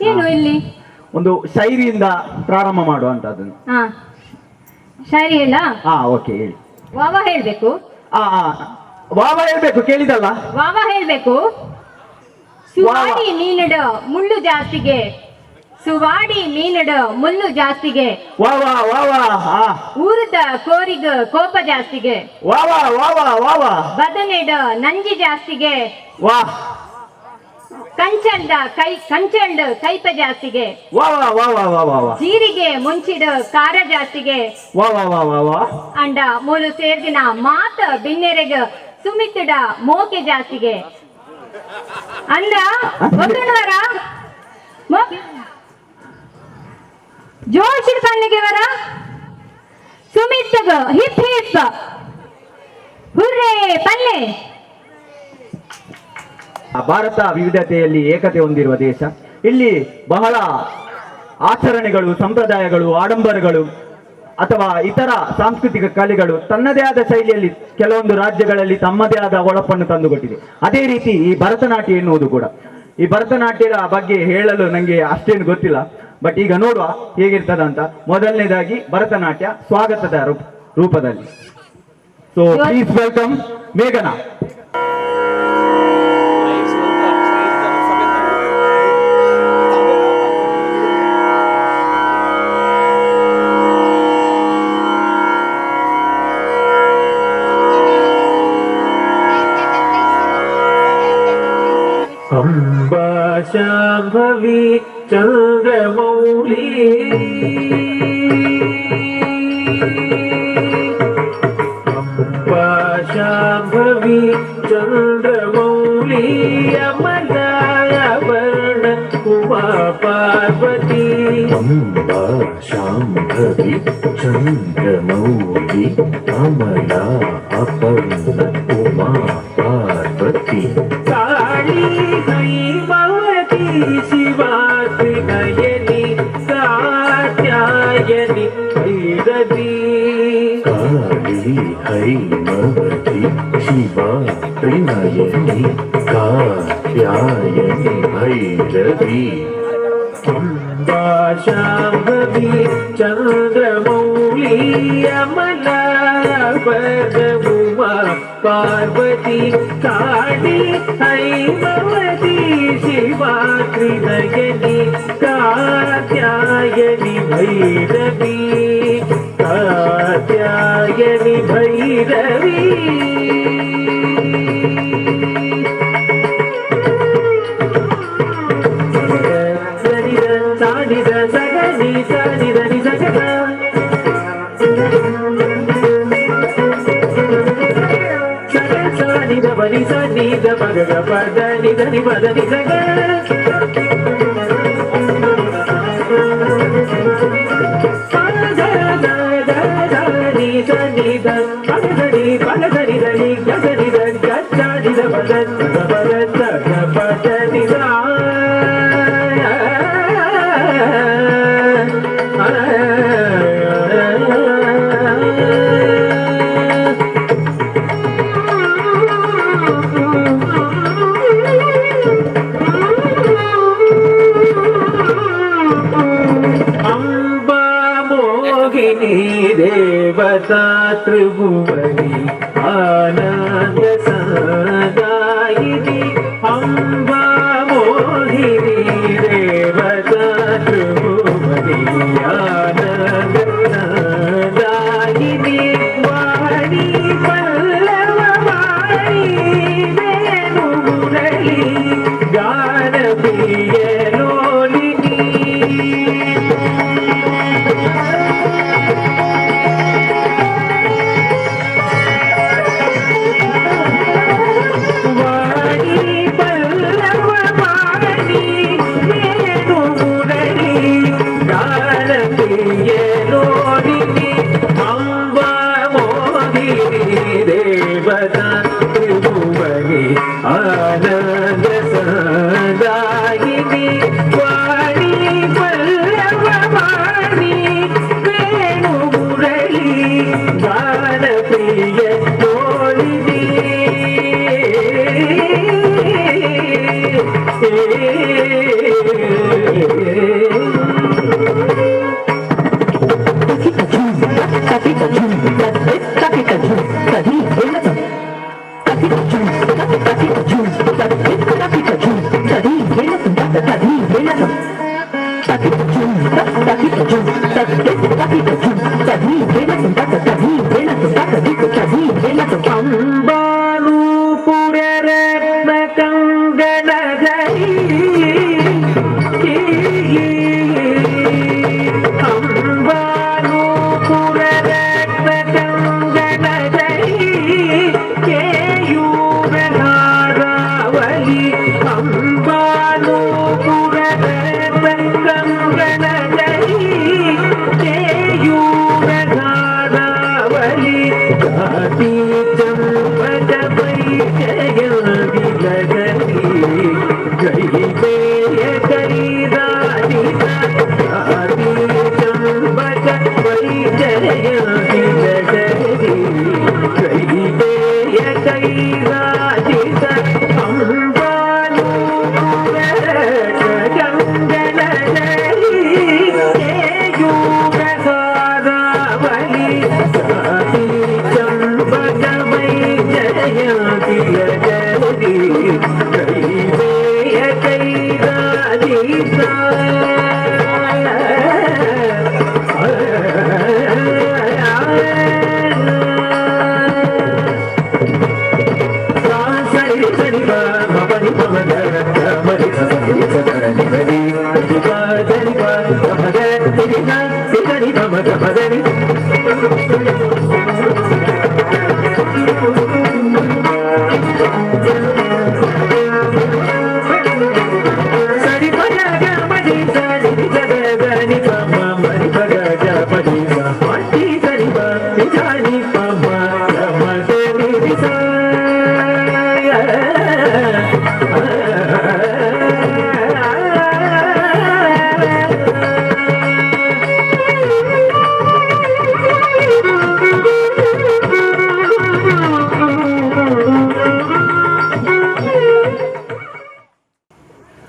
ಏನು ಇಲ್ಲಿ? ಒಂದು ಶೈರಿಯಿಂದ ಪ್ರಾರಂಭ ಮಾಡುವ ಅಂತ ಅದನ್ನು. ಶಾಯರಿ ಹೇಳ? ಓಕೆ, ಹೇಳಿ. ವಾವ ಹೇಳ್ಬೇಕು? ವಾವ ಹೇಳ್ಬೇಕು, ಕೇಳಿದಲ್ಲ? ವಾವ ಹೇಳ್ಬೇಕು. ಸುವಾಡಿ ಮೀನಡ ಮುಳ್ಳು ಜಾಸ್ತಿಗೆ, ಸುವಾಡಿ ಮೀನಡ ಮುಳ್ಳು ಜಾಸ್ತಿಗೆ, ವಾವಾ ವಾವಾ. ಊರದ ಕೋರಿಗ ಕೋಪ ಜಾಸ್ತಿಗೆ, ವಾವಾ ವಾವಾ ವಾವಾ. ಬದನೆಡ ನಂಜಿ ಜಾಸ್ತಿಗೆ, ವಾ. ಕಂಚಂಡ ಕೈಪ ಜಾಸ್ತಿಗೆ, ವಾವಾ ವಾವಾ ವಾವಾ ವಾ. ಜೀರಿಗೆ ಮುಂಚಿಡ ಖಾರ ಜಾಸ್ತಿಗೆ, ವಾವಾ ವಾವಾ ವಾ. ಅಂಡ ಮೂಲು ಸೇರ್ದಿನ ಮಾತ ಬಿನ್ನೆರೆಗ ಸುಮಿತ್ತಡ ಮೋಕೆ ಜಾಸ್ತಿಗೆ. ಅಂದ ಗೊತ್ತುಂಡವರ ಜೋಶಿಡ್ ಪಳ್ಳಿಗೆ ವರ ಸುಮಿತ್ತಗ ಹಿಪ್ ಹಿಪ್ ಹುರ್ರೇ ಪಲ್ಲೆ. ಭಾರತ ವಿವಿಧತೆಯಲ್ಲಿ ಏಕತೆ ಹೊಂದಿರುವ ದೇಶ. ಇಲ್ಲಿ ಬಹಳ ಆಚರಣೆಗಳು, ಸಂಪ್ರದಾಯಗಳು, ಆಡಂಬರಗಳು ಅಥವಾ ಇತರ ಸಾಂಸ್ಕೃತಿಕ ಕಲೆಗಳು ತನ್ನದೇ ಆದ ಶೈಲಿಯಲ್ಲಿ ಕೆಲವೊಂದು ರಾಜ್ಯಗಳಲ್ಲಿ ತಮ್ಮದೇ ಆದ ಹೊಳಪನ್ನು ತಂದುಕೊಟ್ಟಿದೆ. ಅದೇ ರೀತಿ ಈ ಭರತನಾಟ್ಯ ಎನ್ನುವುದು ಕೂಡ. ಈ ಭರತನಾಟ್ಯದ ಬಗ್ಗೆ ಹೇಳಲು ನನಗೆ ಅಷ್ಟೇನು ಗೊತ್ತಿಲ್ಲ, ಬಟ್ ಈಗ ನೋಡುವ ಹೇಗಿರ್ತದ ಅಂತ. ಮೊದಲನೇದಾಗಿ ಭರತನಾಟ್ಯ ಸ್ವಾಗತದ ರೂಪದಲ್ಲಿ. ಸೊ ಪ್ಲೀಸ್ ವೆಲ್ಕಮ್ ಮೇಘನಾ. ಅಂಬಾ ಶಾಂಭವಿ ಚಂದ್ರಮೌಳಿ ಅಂಬಾ ಶಾಂಭವಿ ಚಂದ್ರಮೌಳಿ ಅಮಲಾವರ್ಣ ಉಮಾ ಪಾರ್ವತಿ. ಅಂಬಾ ಶಾಂಭವಿ ಚಂದ್ರಮೌಳಿ ಅಮಲಾ ಅಪರ್ಣ ಉಮಾ ಪಾರ್ವತಿ. ಕಾಳಿ ಹೈಮವತಿ ಶಿವಾತ್ರಿ ನಯನಿ ಕಾತ್ಯಾಯನಿ ಭೈರವಿ. ಕಾಳಿ ಹೈಮವತಿ ಶಿವಾತ್ರಿ ನಯನಿ ಕಾತ್ಯಾಯನಿ ಭೈರವಿ. ಅಂಬಾ ಶಾಂಭವಿ ಚಂದ್ರಮೌಳಿ ಅಮಲಾ ಉಮಾ ಪಾರ್ವತಿ. ಕಾಳಿ ಹೈಮವತಿ ಶಿವಾತ್ರಿ ನಯನಿ ಕಾತ್ಯಾಯನಿ ಭೈರವಿ. ಕಾತ್ಯಾಯನಿ ಭೈರವಿ. ಸಾನಿದ ಸಗನಿ ಸಾನಿದ ನಿಸಗದ ನಿದ ಬನಿ ಸನ್ನಿದ ಮಗಗ ಪದ ನಿದ ನಿಪದ ನಿಸಗ. ಸನ್ನಿದ ಪಗದನಿ ಪಗದನಿದನಿ ಗಸನಿದ ಗಚ್ಚಾಡಿದ ಪದ ಪದ ಪದ ನಿದ. ದೇವತಾ ತ್ರಿಭುವನಿ ಆನಂದ ಸಾಗರ ಭುವನಿ ಆನಂದ ಸದಾಯಿನಿ ವಾಣಿ ಪಲ್ಲವ ವಾಣಿ ವೇಣು ಮುರಳಿ ಗಾನ ಪ್ರಿಯ ತೋಳಿನಿ ಅಂಬಾನೂಪುರ ರತ್ನ ಕಂಗಣಗೈ ಅಂಬಾನೂಪುರ ರತ್ನ ಕಂಗಣಗೈ ಕೇಯೂರ ನಾರಾವಳಿ ಅಂಬಾನೂಪುರ ರತ್ನ ಕಂಗಣಗೈ ಕೇಯೂರ ನಾರಾವಳಿ ಕಾಟಿ ಚಂಪಕ ಕೈಬೇಯ ಕೈರಾಜಿತ ಕಾಟಿ ಚಂಪಕ ವೈಜಯಂತಿಲಗರಿ ಕೈಬೇಯ ಕೈರಾಜಿತ ಅಂಬಾನೂಪುರ ಕಂಗಣಗರಿ ಕೇಯೂರ ಧಾರಾವಳಿ ಕಾಟಿ ಚಂಪಕ ವೈಜಯಂತಿಲಗರಿ ಕೈಬೇಯ ಕೈರಾಜಿತ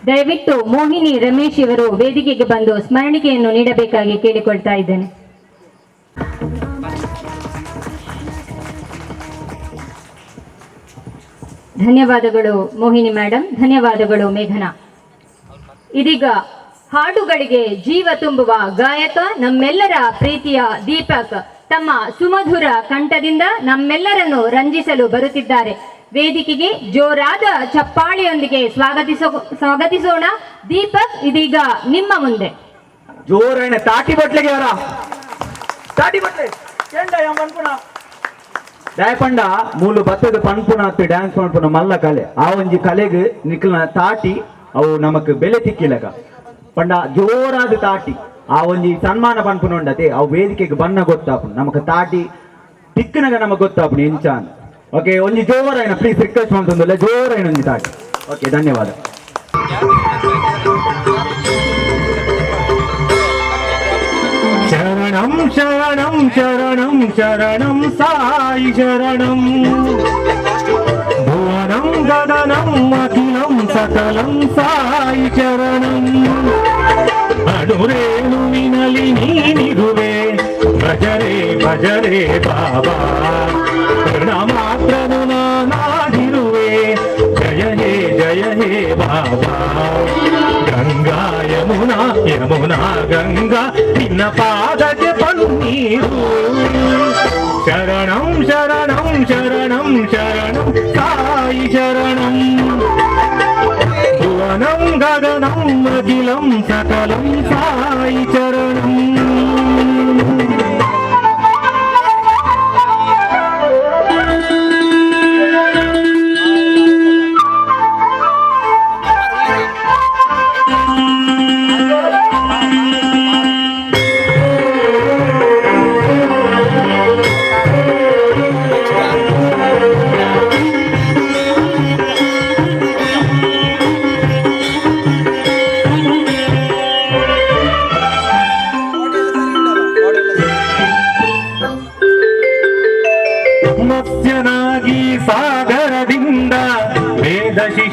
ದಯವಿಟ್ಟು ಮೋಹಿನಿ ರಮೇಶ್ ಇವರು ವೇದಿಕೆಗೆ ಬಂದು ಸ್ಮರಣಿಕೆಯನ್ನು ನೀಡಬೇಕಾಗಿ ಕೇಳಿಕೊಳ್ತಾ ಇದ್ದೇನೆ. ಧನ್ಯವಾದಗಳು ಮೋಹಿನಿ ಮೇಡಮ್, ಧನ್ಯವಾದಗಳು ಮೇಘನಾ. ಇದೀಗ ಹಾಡುಗಳಿಗೆ ಜೀವ ತುಂಬುವ ಗಾಯಕ ನಮ್ಮೆಲ್ಲರ ಪ್ರೀತಿಯ ದೀಪಕ್ ತಮ್ಮ ಸುಮಧುರ ಕಂಠದಿಂದ ನಮ್ಮೆಲ್ಲರನ್ನು ರಂಜಿಸಲು ಬರುತ್ತಿದ್ದಾರೆ. ವೇದಿಕೆಗೆ ಜೋರಾದ ಚಪ್ಪಾಳೆಯೊಂದಿಗೆ ಸ್ವಾಗತಿಸೋಣ. ದೀಪಕ್ ಇದೀಗ ನಿಮ್ಮ ಮುಂದೆ. ಜೋರೈನ ತಾಟಿ ಬಟ್ಲೆಗೆ ಅವರ ತಾಟಿ ಬಟ್ಲೆ ಪನ್ಪುಣ ದಯಪಂಡ ಮೂಲು ಬತ್ತದ ಪನ್ಪುಣ ಅತ್ತು ಡ್ಯಾನ್ಸ್ ಮಾಡ್ಪುಣ ಮಲ್ಲ ಕಲೆ ಆ ಒಂಜಿ ಕಲೆಗೆ ನಿಕ್ಲ ತಾಟಿ ಅವು ನಮಕ್ ಬೆಲೆ ತಿಕ್ಕಿಲಗ ಪಂಡ ಜೋರಾದ ತಾಟಿ ಆ ಒಂಜಿ ಸನ್ಮಾನ ಪನ್ಪುಣ ಉಂಡತೆ ಅವು ವೇದಿಕೆಗೆ ಬಣ್ಣ ಗೊತ್ತಾಪುಣ ನಮಕ್ ತಾಟಿ ತಿಕ್ಕನಗ ನಮಗ್ ಗೊತ್ತಾಪುಣ ಇಂಚಾನ್. ಓಕೆ ಒಂಜಿ ಜೋರೈನ ಪ್ಲೀಸ್ ರಿಕ್ವೆಸ್ಟ್ ಮಾಡ್ತಂದಿಲ್ಲ ಜೋರೈನ ಒಂಜಿ ತಾಟಿ. ಓಕೆ ಧನ್ಯವಾದ. ಶರಣಂ ಶರಣಂ ಶರಣಂ ಶರಣಂ ಸಾಯಿ ಶರಣಂ ಭುವನಂ ಗಗನಂ ಅಖಿಲಂ ಸಕಲಂ ಸಾಯಿ ಶರಣಂ ಅನುರೇಣುವಿನಲಿ ನೀನಿರುವೆ ಭಜರೆ ಭಜರೆ ಬಾಬಾ ಮಾತ್ರನು ನಾನಾಗಿರುವೆ ಜಯ ಹೇ ಬಾಬಾ ಗಂಗಾ ಯಮುನಾ ಯಮುನಾ ಗಂಗಾ ನಿನ್ನ ಪಾದಕ್ಕೆ ಪನ್ನೀರು ಶರಣಂ ಶರಣಂ ಶರಣಂ ಶರಣಂ ಸಾಯಿ ಶರಣಂ ಭುವನಂ ಗಗನಂ ಅಖಿಲಂ ಸಕಲಂ ಸಾಯಿ ಶರಣಂ.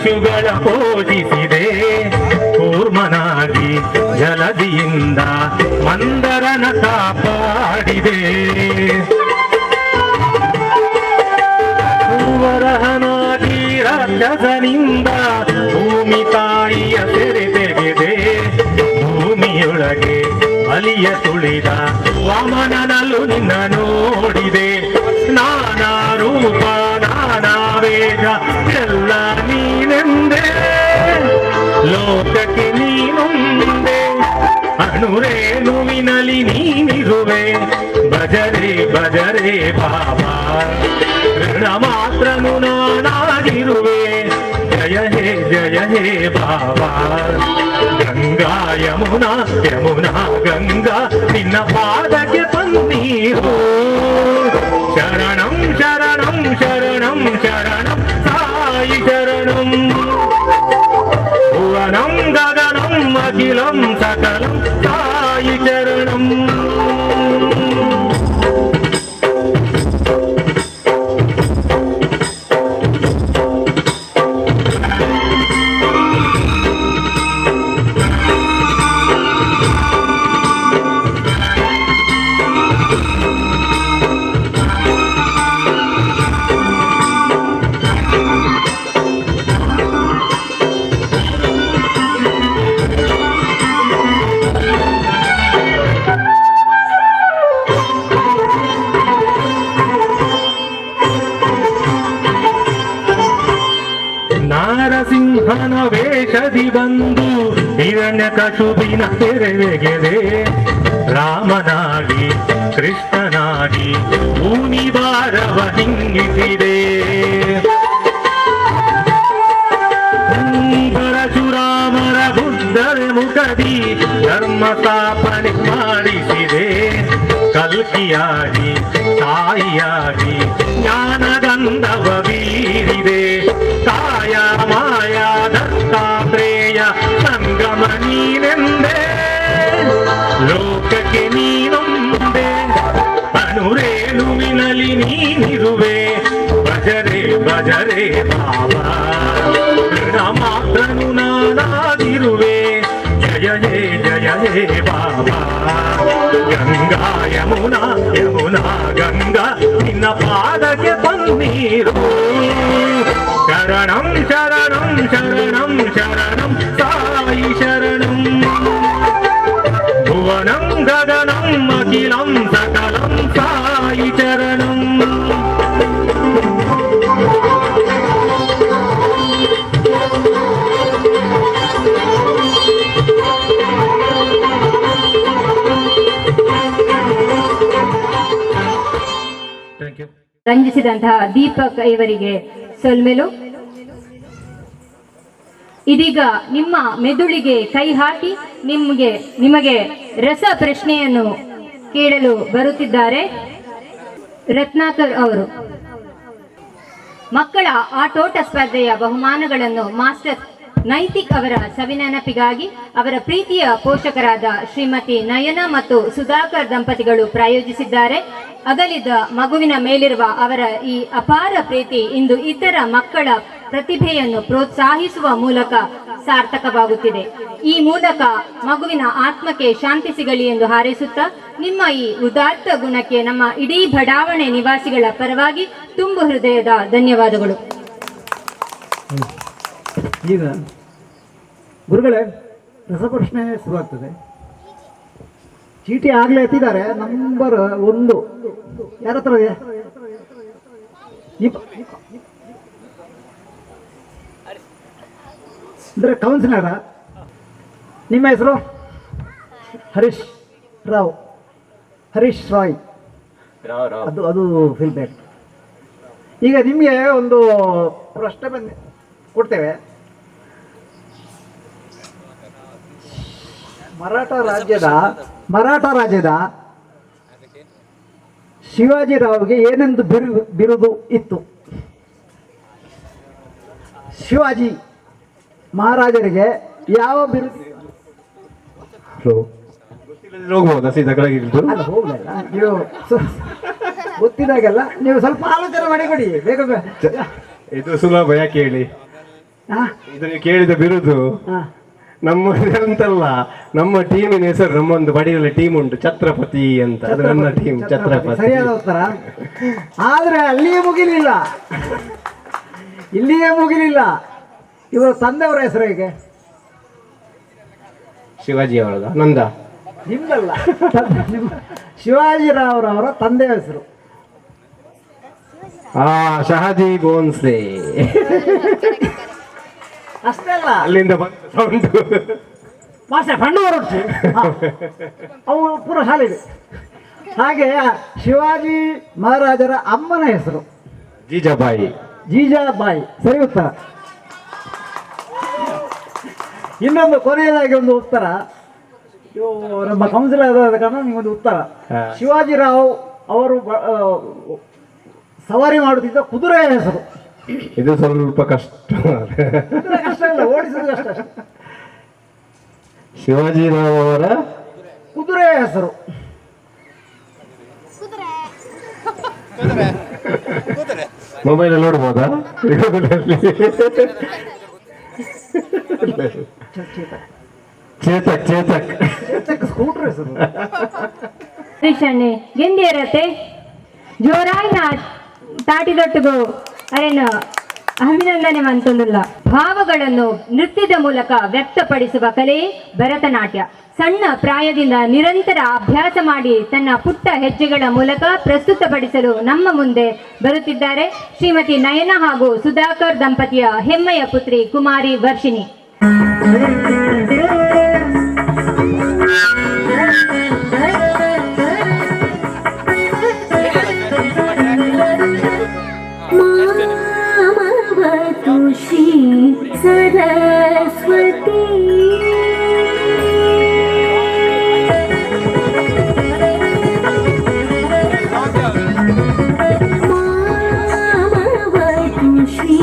ಶಿಶುಗಳ ಪೋಷಿಸಿದೆ ಕೂರ್ಮನಾಗಿ ಜಲದಿಯಿಂದ ಮಂದರನ ಕಾಪಾಡಿದೆ ವರಹನಾಗಿ ರಾಕ್ಷಸನಿಂದ ಭೂಮಿ ತಾಯಿಯ ಸೆರೆ ತೆಗೆದೆ ಭೂಮಿಯೊಳಗೆ ಬಲಿಯ ತುಳಿದ ವಾಮನನಲ್ಲೂ ನಿನ್ನ ನೋಡಿದೆ ನಾನಾ ರೂಪ ನಾನಾ ವೇದ ಎಲ್ಲ ನೀನೆಂದೆ ಲೋಕಕ್ಕೆ ನೀನೊಂದೆ ಅಣುರೇಣುವಿನಲ್ಲಿ ನೀನಿರುವೆ ಭಜರೆ ಭಜರೆ ಬಾಬಾ ಋಣ ಮಾತ್ರನು ನಾನಾಗಿರುವೆ ಜಯ ಹೇ ಬಾಬಾ ಗಂಗಾ ಯಮುನಾ ಯಮುನಾ ಗಂಗಾ ನಿನ್ನ ಪಾದಕ್ಕೆ ಪನ್ನೀರು ಶರಣಂ ಶರಣಂ ಶರಣಂ ಶರಣಂ ಸಾಯಿ ಶರಣಂ ಭುವನಂ ಗಗನಂ ಅಖಿಲಂ ಸಕಲಂ ಸಾಯಿ ಶರಣಂ ನಾರಸಿಂಹನ ವೇಷದಿ ಬಂದು ಹಿರಣ್ಯಕಶುಬಿನ ತೆರೆಗೆದೆ ರಾಮನಾಗಿ ಕೃಷ್ಣನಾಗಿ ಭೂಮಿ ಭಾರವ ಹಿಂಗಿಸಿದೆ ಪರಶುರಾಮರ ಬುದ್ಧರ ಮುಖದಿ ಧರ್ಮ ಸ್ಥಾಪನೆ ಮಾಡಿಸಿದೆ ಕಲ್ಕಿಯಾಗಿ ತಾಯಿಯಾಗಿ ಜ್ಞಾನಗಂಧವ ಬೀರಿದೆ ಕಾಯ ಮಾಯ ದತ್ತಾತ್ರೇಯ ಸಂಗಮ ನೀನೆಂದೆ ಲೋಕಕ್ಕೆ ನೀನೊಂದೆ ಅಣುರೇಣುವಿನಲ್ಲಿ ನೀನಿರುವೆ ಭಜರೆ ಭಜರೆ ಬಾಬಾ ಋಣ ಮಾತ್ರನು ನಾನಾಗಿರುವೆ ಜಯ ಹೇ ಬಾಬಾ ಗಂಗಾ ಯಮುನಾ ಯಮುನಾ ಗಂಗಾ ನಿನ್ನ ಪಾದಕ್ಕೆ ಪನ್ನೀರು ಶರಣಂ ಶರಣಂ ಶರಣಂ ಶರಣಂ ಸಾಯಿ ಶರಣಂ ಭುವನಂ ಗಗನಂ ಅಖಿಲಂ ಸಕಲಂ ಸಾಯಿ ಶರಣಂ ರಂಜಿಸಿದಂತಹ ದೀಪಕ್ ಇವರಿಗೆ ಸೊಲ್ಮೆಲು. ಇದೀಗ ನಿಮ್ಮ ಮೆದುಳಿಗೆ ಕೈ ಹಾಕಿ ನಿಮಗೆ ರಸ ಪ್ರಶ್ನೆಯನ್ನು ಕೇಳಲು ಬರುತ್ತಿದ್ದಾರೆ ರತ್ನಾಕರ್ ಅವರು. ಮಕ್ಕಳ ಆಟೋಟ ಸ್ಪರ್ಧೆಯ ಬಹುಮಾನಗಳನ್ನು ಮಾಸ್ಟರ್ ನೈತಿಕ್ ಅವರ ಸವಿನೆನಪಿಗಾಗಿ ಅವರ ಪ್ರೀತಿಯ ಪೋಷಕರಾದ ಶ್ರೀಮತಿ ನಯನ ಮತ್ತು ಸುಧಾಕರ್ ದಂಪತಿಗಳು ಪ್ರಾಯೋಜಿಸಿದ್ದಾರೆ. ಅಗಲಿದ ಮಗುವಿನ ಮೇಲಿರುವ ಅವರ ಈ ಅಪಾರ ಪ್ರೀತಿ ಇಂದು ಇತರ ಮಕ್ಕಳ ಪ್ರತಿಭೆಯನ್ನು ಪ್ರೋತ್ಸಾಹಿಸುವ ಮೂಲಕ ಸಾರ್ಥಕವಾಗುತ್ತಿದೆ. ಈ ಮೂಲಕ ಮಗುವಿನ ಆತ್ಮಕ್ಕೆ ಶಾಂತಿ ಸಿಗಲಿ ಎಂದು ಹಾರೈಸುತ್ತಾ ನಿಮ್ಮ ಈ ಉದಾತ್ತ ಗುಣಕ್ಕೆ ನಮ್ಮ ಇಡೀ ಬಡಾವಣೆ ನಿವಾಸಿಗಳ ಪರವಾಗಿ ತುಂಬು ಹೃದಯದ ಧನ್ಯವಾದಗಳು. ಈಗ ಗುರುಗಳೇ ರಸಪ್ರಶ್ನೆ ಶುರುವಾಗ್ತದೆ. ಚೀಟಿ ಆಗಲೇ ಎತ್ತಿದ್ದಾರೆ. ನಂಬರ್ 1 ಯಾರ ಹತ್ರ ಇದೆ? ಅಂದರೆ ಕೌನ್ಸಿಲರ. ನಿಮ್ಮ ಹೆಸರು? ಹರೀಶ್ ರಾವ್. ಹರೀಶ್ ರಾಯ್. ಅದು ಫೀಲ್ಬ್ಯಾಕ್. ಈಗ ನಿಮಗೆ ಒಂದು ಪ್ರಶ್ನೆ ಕೊಡ್ತೇವೆ. ಮರಾಠ ರಾಜ್ಯದ ಶಿವಾಜಿರಾವ್ಗೆ ಏನೆಂದು ಬಿರುದು ಇತ್ತು? ಶಿವಾಜಿ ಮಹಾರಾಜರಿಗೆ ಯಾವ ಬಿರುದು? ಹೋಗ್ಬೋದಾ ಸೀದಾ ಕೆಳಗಿಳಿದು? ಅಲ್ಲ, ಹೋಗ್ಲಿಲ್ಲ. ನೀವು ಗೊತ್ತಿದಾಗೆಲ್ಲ ನೀವು ಸ್ವಲ್ಪ ಆಲೋಚನೆ ಮಾಡಿ ಕೊಡಿ ಬೇಗ. ಇದು ಸುಲಭ, ಯಾಕೆ ಹೇಳಿ? ಹಾ ಇದು ನೀವು ಕೇಳಿದ ಬಿರುದು ಹಾ ನಮ್ಮ ಅಂತಲ್ಲ, ನಮ್ಮ ಟೀಮಿನ ಹೆಸರು, ನಮ್ಮೊಂದು ಬಡಿಯಲ್ಲಿ ಟೀಮ್ ಉಂಟು, ಛತ್ರಪತಿ ಅಂತ. ಅದು ನನ್ನ ಟೀಮ್ ಛತ್ರಪತಿ. ಸರಿಯಾದ ಉತ್ತರ. ಆದ್ರೆ ಅಲ್ಲಿಯೇ ಮುಗಿಲಿಲ್ಲ, ಇಲ್ಲಿಯೇ ಮುಗಿಲಿಲ್ಲ. ಇವರು ತಂದೆಯವರ ಹೆಸರು ಹೇಗೆ? ಶಿವಾಜಿ ಅವರದ ನಂದ ನಿಮ್ದಲ್ಲ, ಶಿವಾಜಿರಾವ್ರವರ ತಂದೆಯ ಹೆಸರು. ಶಹಾಜಿ ಬೋನ್ಸ್ಲೆ. ಅಷ್ಟೇ ಅಲ್ಲ, ಅಲ್ಲಿಂದ ಬಂದ ಸೌಂಡು ಮಾಸ್ಟರ್ ಫಂಡು ಹೊರಟು ಅವು ಪೂರ ಶಾಲೆ ಇದೆ. ಹಾಗೆ ಶಿವಾಜಿ ಮಹಾರಾಜರ ಅಮ್ಮನ ಹೆಸರು ಜೀಜಾಬಾಯಿ. ಜೀಜಾಬಾಯಿ. ಸರಿ ಉತ್ತರ. ಇನ್ನೊಂದು ಕೊನೆಯದಾಗಿ ಒಂದು ಉತ್ತರ, ನಮ್ಮ ಕೌನ್ಸಿಲರ್ ಆದ ಕಾರಣ ನಿಮ್ಮೊಂದು ಉತ್ತರ. ಶಿವಾಜಿರಾವ್ ಅವರು ಸವಾರಿ ಮಾಡುತ್ತಿದ್ದ ಕುದುರೆಯ ಹೆಸರು. ಇದು ಸ್ವಲ್ಪ ಕಷ್ಟ. ಕುದುರೆ ಕಷ್ಟ ಇಲ್ಲ, ಓಡಿಸೋದು ಕಷ್ಟ ಅಷ್ಟೇ. ಶಿವಾಜಿರಾವ್ ಅವರ ಕುದುರೆಯ ಹೆಸರು. ಮೊಬೈಲ್ ನೋಡ್ಬೋದಾ? ಚೇತಕ್ ಚೇತಕ್ ಚೇತಕ್ ಸ್ಕೂಟರ್ ಹೆಸರು. ಕೃಷ್ಣೆ ಗೆಂದಿಯರತೆ ಜೋರಾಯಿನ ತಾಟಿದೊಟ್ಟಿಗೂ ಅರೇನು ಅಭಿನಂದನೆ ಮಂತೊಂದುಲ್ಲ. ಭಾವಗಳನ್ನು ನೃತ್ಯದ ಮೂಲಕ ವ್ಯಕ್ತಪಡಿಸುವ ಕಲೆ ಭರತನಾಟ್ಯ. ಸಣ್ಣ ಪ್ರಾಯದಿಂದ ನಿರಂತರ ಅಭ್ಯಾಸ ಮಾಡಿ ತನ್ನ ಪುಟ್ಟ ಹೆಜ್ಜೆಗಳ ಮೂಲಕ ಪ್ರಸ್ತುತಪಡಿಸಲು ನಮ್ಮ ಮುಂದೆ ಬರುತ್ತಿದ್ದಾರೆ ಶ್ರೀಮತಿ ನಯನ ಹಾಗೂ ಸುಧಾಕರ್ ದಂಪತಿಯ ಹೆಮ್ಮೆಯ ಪುತ್ರಿ ಕುಮಾರಿ ವರ್ಷಿಣಿ. सरस्वती मामवतु श्री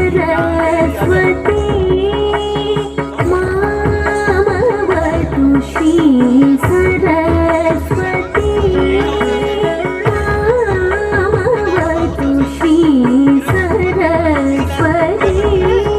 सरस्वती मामवतु श्री सरस्वती मामवतु श्री सरस्वती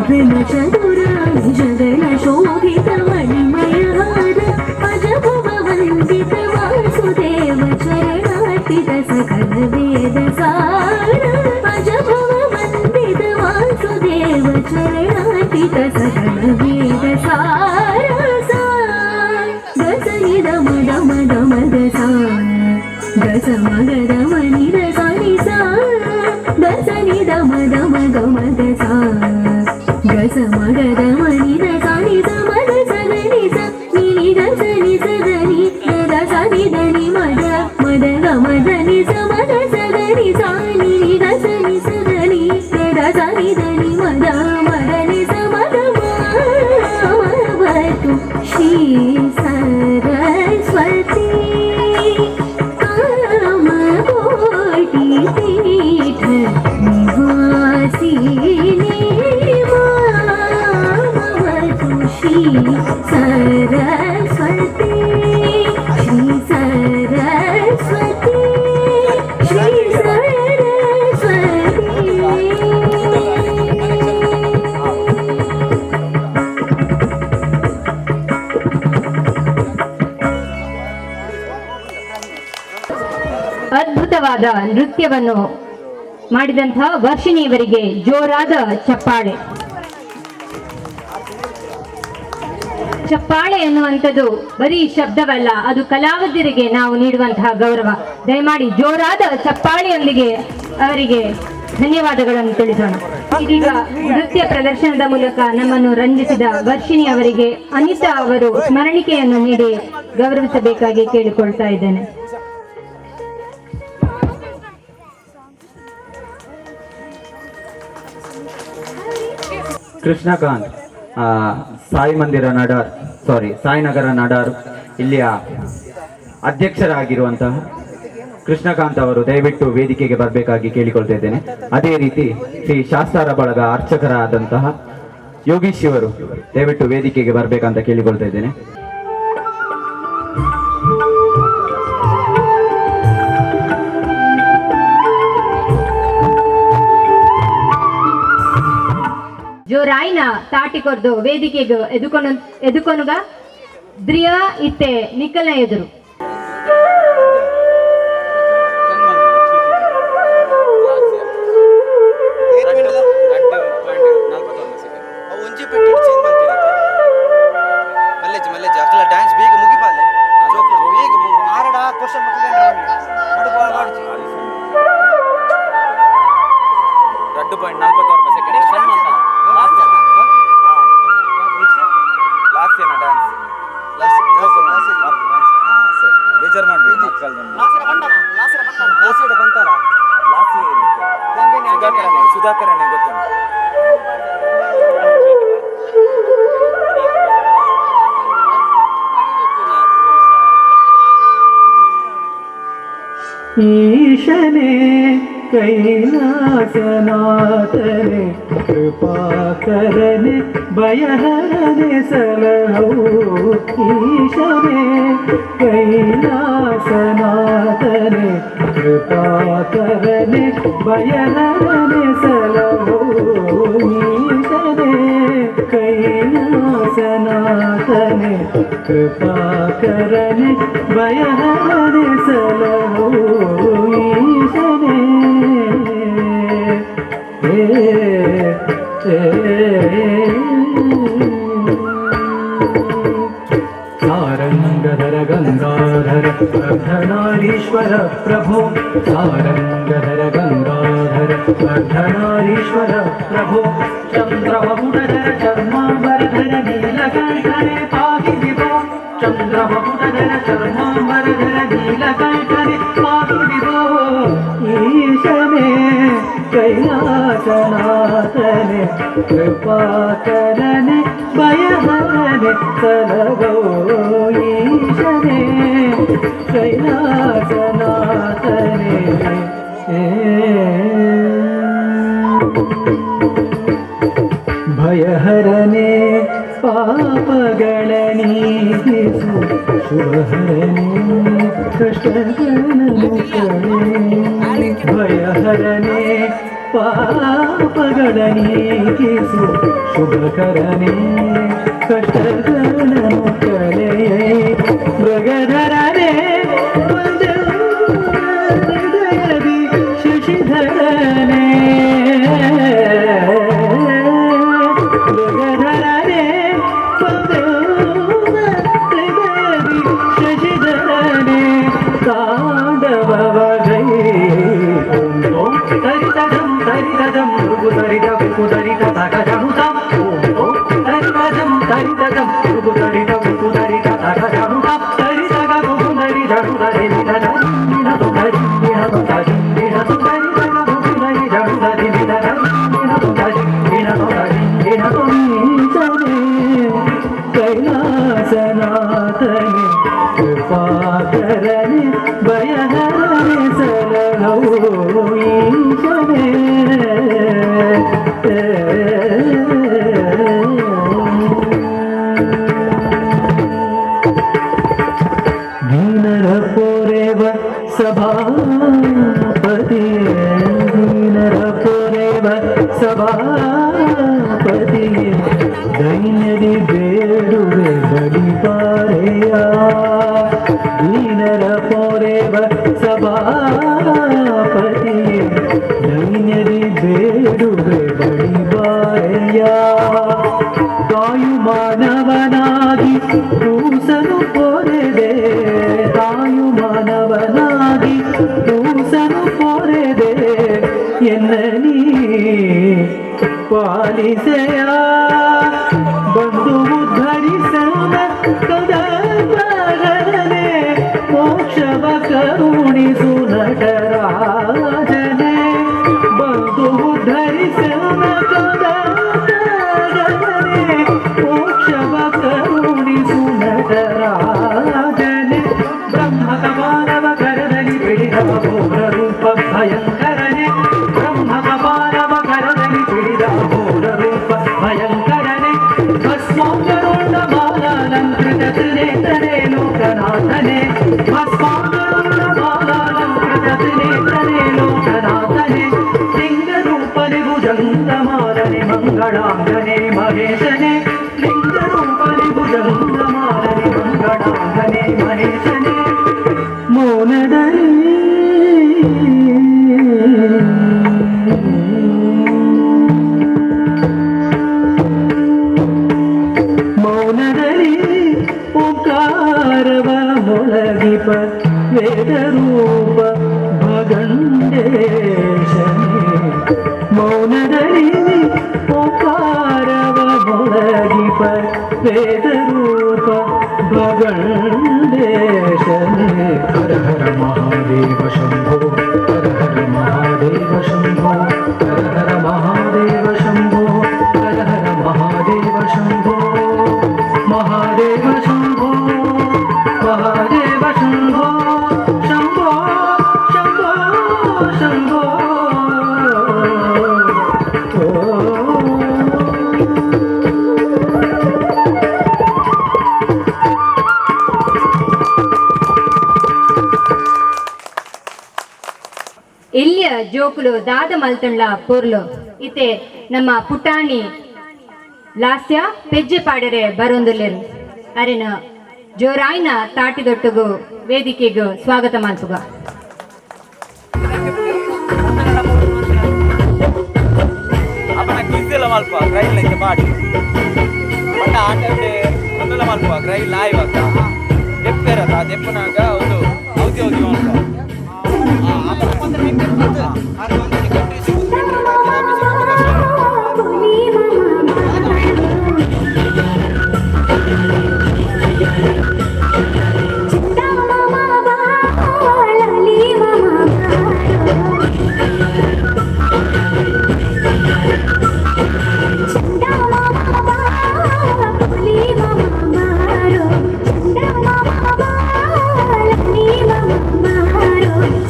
ವಿಘ್ನ ಚತುರಾಣಿ ಜಗನ ಶೋಭಿತ ಮಣಿಮಯಹಾರ ಅಜಭವ ವಂದಿತ ವಾಸುದೇವ ಚರಣಾರ್ಪಿತ ಸಕಲ ವೇದ ಸಾರ ಅಜಭವ ವಂದಿತ ವಾಸುದೇವ ಚರಣಾರ್ಪಿತ ಸಕಲ ವೇದ ಸಾರ ಗಸನಿದ ಮದ ಮದ ಮದ ಸಾ ಗಸ ಮಗದ ಮನಿದ ಸನಿ ಸಾ ಗಸನಿದ ಮದ ಮದ ಮದ ಸಾ ಗಸ ಮಗದ ಮನಿದ ಸನಿ ಸ ಮದ ಸಗನಿ ಸ ನಿನಿ ಗಸ ನಿ ಸಗನಿ ಗದ ಸನಿ ಧನಿ ಮದ ಮದ ಗಮದ ನಿ ಸ ಮದ ಸಗನಿ ಸ ನಿನಿ ಗಸ ನಿ ಸಗನಿ ಗದ ಸನಿ ಧನಿ ಮದ ಮದ ನಿ ಸ ಮದ ಮಾವತು ಶ್ರೀ सरस्वती कामकोटि पीठ निवासिनी मावतु श्री सरस्वती श्री सरस्वती श्री सरस्वती ಅದ್ಭುತವಾದ ನೃತ್ಯವನ್ನು ಮಾಡಿದಂತಹ ವರ್ಷಿಣಿಯವರಿಗೆ ಜೋರಾದ ಚಪ್ಪಾಳೆ. ಚಪ್ಪಾಳೆ ಎನ್ನುವಂಥದ್ದು ಬರೀ ಶಬ್ದವಲ್ಲ, ಅದು ಕಲಾವಿದರಿಗೆ ನಾವು ನೀಡುವಂತಹ ಗೌರವ. ದಯಮಾಡಿ ಜೋರಾದ ಚಪ್ಪಾಳೆಯೊಂದಿಗೆ ಅವರಿಗೆ ಧನ್ಯವಾದಗಳನ್ನು ತಿಳಿಸೋಣ. ಇದೀಗ ನೃತ್ಯ ಪ್ರದರ್ಶನದ ಮೂಲಕ ನಮ್ಮನ್ನು ರಂಜಿಸಿದ ವರ್ಷಿಣಿ ಅವರಿಗೆ ಅನಿತಾ ಅವರು ಸ್ಮರಣಿಕೆಯನ್ನು ನೀಡಿ ಗೌರವಿಸಬೇಕಾಗಿ ಕೇಳಿಕೊಳ್ತಾ ಇದ್ದೇನೆ. ಕೃಷ್ಣಕಾಂತ್ ಸಾಯಿನಗರ ನಡಾರ್ ಇಲ್ಲಿಯ ಅಧ್ಯಕ್ಷರಾಗಿರುವಂತಹ ಕೃಷ್ಣಕಾಂತ್ ಅವರು ದಯವಿಟ್ಟು ವೇದಿಕೆಗೆ ಬರಬೇಕಾಗಿ ಕೇಳಿಕೊಳ್ತಾ ಇದ್ದೇನೆ. ಅದೇ ರೀತಿ ಶ್ರೀ ಶಾಸ್ತಾರ ಬಳಗ ಅರ್ಚಕರಾದಂತಹ ಯೋಗೀಶ್ ಅವರು ದಯವಿಟ್ಟು ವೇದಿಕೆಗೆ ಬರಬೇಕಂತ ಕೇಳಿಕೊಳ್ತಾ ಇದ್ದೇನೆ. ಜೋರಾಯಿನ ತಾಟಿಕೊರ್ದು ವೇದಿಕೆಗೆ ಎದುಕೊನುಗ ದ್ರಿಯ ಇತ್ತೆ ನಿಕ್ಕಲ್ನ ಎದುರು ಸುಧಾಕರನೇ ಗೊತ್ತು. ಈಶನೇ ಕೈಲಾಸನಾಥನೆ ಕೃಪಾಕರನೆ ಭಯಹರನೆ ಸಲಹೋ. ಈಶನೇ ಕೈಲಾಸನಾಥನೆ ಕೃಪಾಕರನೆ ಭಯಹರನೆ ಸಲಹೋ. ಈಶನೇ ಕೈಲಾಸನಾಥನೆ ಕೃಪಾಕರನೆ ಭಯಹರನೆ ಸಲಹೋ. ಈಶನೇ ಸಾರಂಗಧರ ಗಂಗಾಧರ ಅರ್ಧನಾರೀಶ್ವರ ಪ್ರಭೋ. ಸಾರಂಗಧರ ಗಂಗಾಧರ ಅರ್ಧನಾರೀಶ್ವರ ಪ್ರಭೋ. ಚಂದ್ರಮಕುಟಧರ ಚರ್ಮಾಂಬರಧರ ನೀಲಕಂಠನೆ ಪಾಹಿ ವಿಭೋ. ಚಂದ್ರಮಕುಟಧರ ಚರ್ಮಾಂಬರಧರ ನೀಲಕಂಠನೆ ಪಾಹಿ ವಿಭೋ. ಈಶನೇ ಕೈಲಾಸನಾಥನೆ ಕೃಪಾಕರನೆ ಭಯಹರನೆ ಸಲಹೋ. ಈಶನೇ ಕೈಲಾಸನಾಥನೆ ಭಯಹರನೆ ಪಾಪಗಳ ನೀಗಿಸು. ಶುಭಹರನೆ ಕಷ್ಟಗಳನ್ನು ಕಳೆ. ಭಯಹರನೆ ಪಾಪಗಳ ನೀಗಿಸು ಶುಭಕರನೇ ಕಷ್ಟಗಳನ್ನು ಕಳೆಯೇ ಮೃಗಧರನೇ ಹೃದಯದಿ ಶಶಿಧರನೇ ಮೃಗಧರನೇ ಹೃದಯದಿ ಶಶಿಧರನೇ ತಾಂಡವಗೈ ತರಿತಜಂ ತರಿತಜಂ ಮೃಗು ತರಿತ ಕುಕು ತರಿತ ತಗಜಮುತಂ ತರಿತಜಂ ತರಿತಜಂ ಮೃಗು ತರಿತ ಕುಕು ತರಿತ ತಗಜಮುತಂ ತರಿತಗ ಕುಕು ತರಿ ಜಡು ತರಿ ದಿನದು ತರಿ ದಿನದು ತರಿ ದಿನದು ತರಿತಗ ಕುಕು ತರಿ ಜಡು ತರಿ ದಿನದು ತರಿ ದಿನದು ತರಿ ದಿನದು ನೀಚನೆ ಕೈಲಾಸನಾಥನೆ ಕೃಪಾಕರನೆ ಭಯಹರನೆ ಸರಳವು ಈಶನೆ ದೀನರ ಪೊರೆವ ಸಭಾಪತಿಯೇ ದೀನರ ಪೊರೆವ ಸಭಾಪತಿಯೇ ದೈನ್ಯದಿ ಬೇಡುವೆ ಬಡಿಪಾರೆಯ ದೀನರ ಪೊರೆವ ಸಭಾಪತಿಯೇ ದೈನ್ಯದಿ ಬೇಡುವೆ ಬಡಿಪಾರೆಯ ತಾಯು ಮಾನವನಾಗಿ ಕೂಸನು ಪೊರೆದೆ ತಾಯು ಮಾನವನಾಗಿ ಕೂಸನು ಪೊರೆದೆ ಎನ್ನಲಿ ಪಾಲಿಸೆಯ ಬಂದು ಉದ್ಧರಿಸನ ಕದನೆ ಮೋಕ್ಷವ ಕರುಣಿಸು ನಟರಾಜನೆ ಬಂದು ಉದ್ಧರಿಸನ ಕದನೆ ಮೋಕ್ಷವ ಕರುಣಿಸು ನಟರಾಜನೆ ಬ್ರಹ್ಮಕ ಮಾನವ ಕರದಲ್ಲಿ ಬಿಡಿದವ ಘೋರ ರೂಪ ಭಯಂಕರನೆ ಬ್ರಹ್ಮಕ ಮಾನವ ಕರದಲ್ಲಿ ಬಿಡಿದವ ಘೋರ ರೂಪ ಭಯಂಕರನೆ ಭಸ್ಮಾಂಗರುಂಡ ಬಾಲಾಲಂಕೃತ ತ್ರಿನೇತ್ರನೇ ಲೋಕನಾಥನೆ ಭಸ್ಮಾಂಗರುಂಡ ಬಾಲಾಲಂಕೃತ ತ್ರಿನೇತ್ರನೇ ಲೋಕನಾಥನೆ ಲಿಂಗರೂಪನೆ ಭುಜಂಗಮಾಲನೆ ಮಂಗಳಾಂಗನೆ ಮಹೇಶನೆ ಲಿಂಗರೂಪನೆ ಭುಜಂಗಮಾಲನೆ ಮಂಗಳಾಂಗನೆ ಮಹೇಶನೆ ಮೌನದಲ್ಲಿ ಮೌನದಲ್ಲಿ ಓಂಕಾರವ ಮೊಳಗಿಪ ವೇದರೂಪ ಭಗಂಡೇಶನೇ ಮೌನದಲ್ಲಿ ಓಂಕಾರವ ಮೊಳಗಿಪ ವೇದರೂಪ ಭಗಂಡೇಶನೇ ಹರ ಹರ ಮಹಾದೇವ ಶಂಭೋ ಹರ ಹರ ಮಹಾದೇವ ಶಂಭೋ ಹರ ಹರ ಮಹಾದೇವ ಶಂಭೋ ಹರ ಹರ ಮಹಾದೇವ ಶಂಭೋ ಮಹಾದೇವ ಶಂಭೋ ಮಹಾದೇವ ಶಂಭೋ ಶಂಭೋ ಶಂಭೋ ಶಂಭೋ ಇಲ್ಲಿಯ ಜೋಕುಲು ದಾದ ಮಲ್ತಂಡ್ಲ ಪೊರ್ಲು ಇತ್ತೆ ನಮ್ಮ ಪುಟಾಣಿ ಲಾಸ್ಯ ಪೆಜ್ಜೆ ಪಾಡರೆ ಬರೊಂದುಲ್ಲೆರು ಅರೆನ ಜೋರಾಯ್ನ ತಾಟಿದೊಟ್ಟುಗು ವೇದಿಕೆಗೂ ಸ್ವಾಗತ ಮಲ್ಪುಗ अपना किस्सेला मल्प रैल इंत ಮಾಡಿ ಬಣ್ಣ ಆಟೆ ಒಂದಲ್ಲ ಮಲ್ಪ ರೈಲ್ ಆಯ್ವಾಗ ದೆಪ್ಪೆರದ ದೆಪ್ಪನಾಗ ಒಂದು ಔದಿ ಔದಿ ಮಲ್ಪ ಅಪ್ಪನ ಬಂದ್ರೆ ಮಿಂತೆ ಆರು ಒಂದು ಕಂಟ್ರಿ ಸಿಗುತ್ತೆ ಬೆಟ್ರ್ ಹಾಕಿ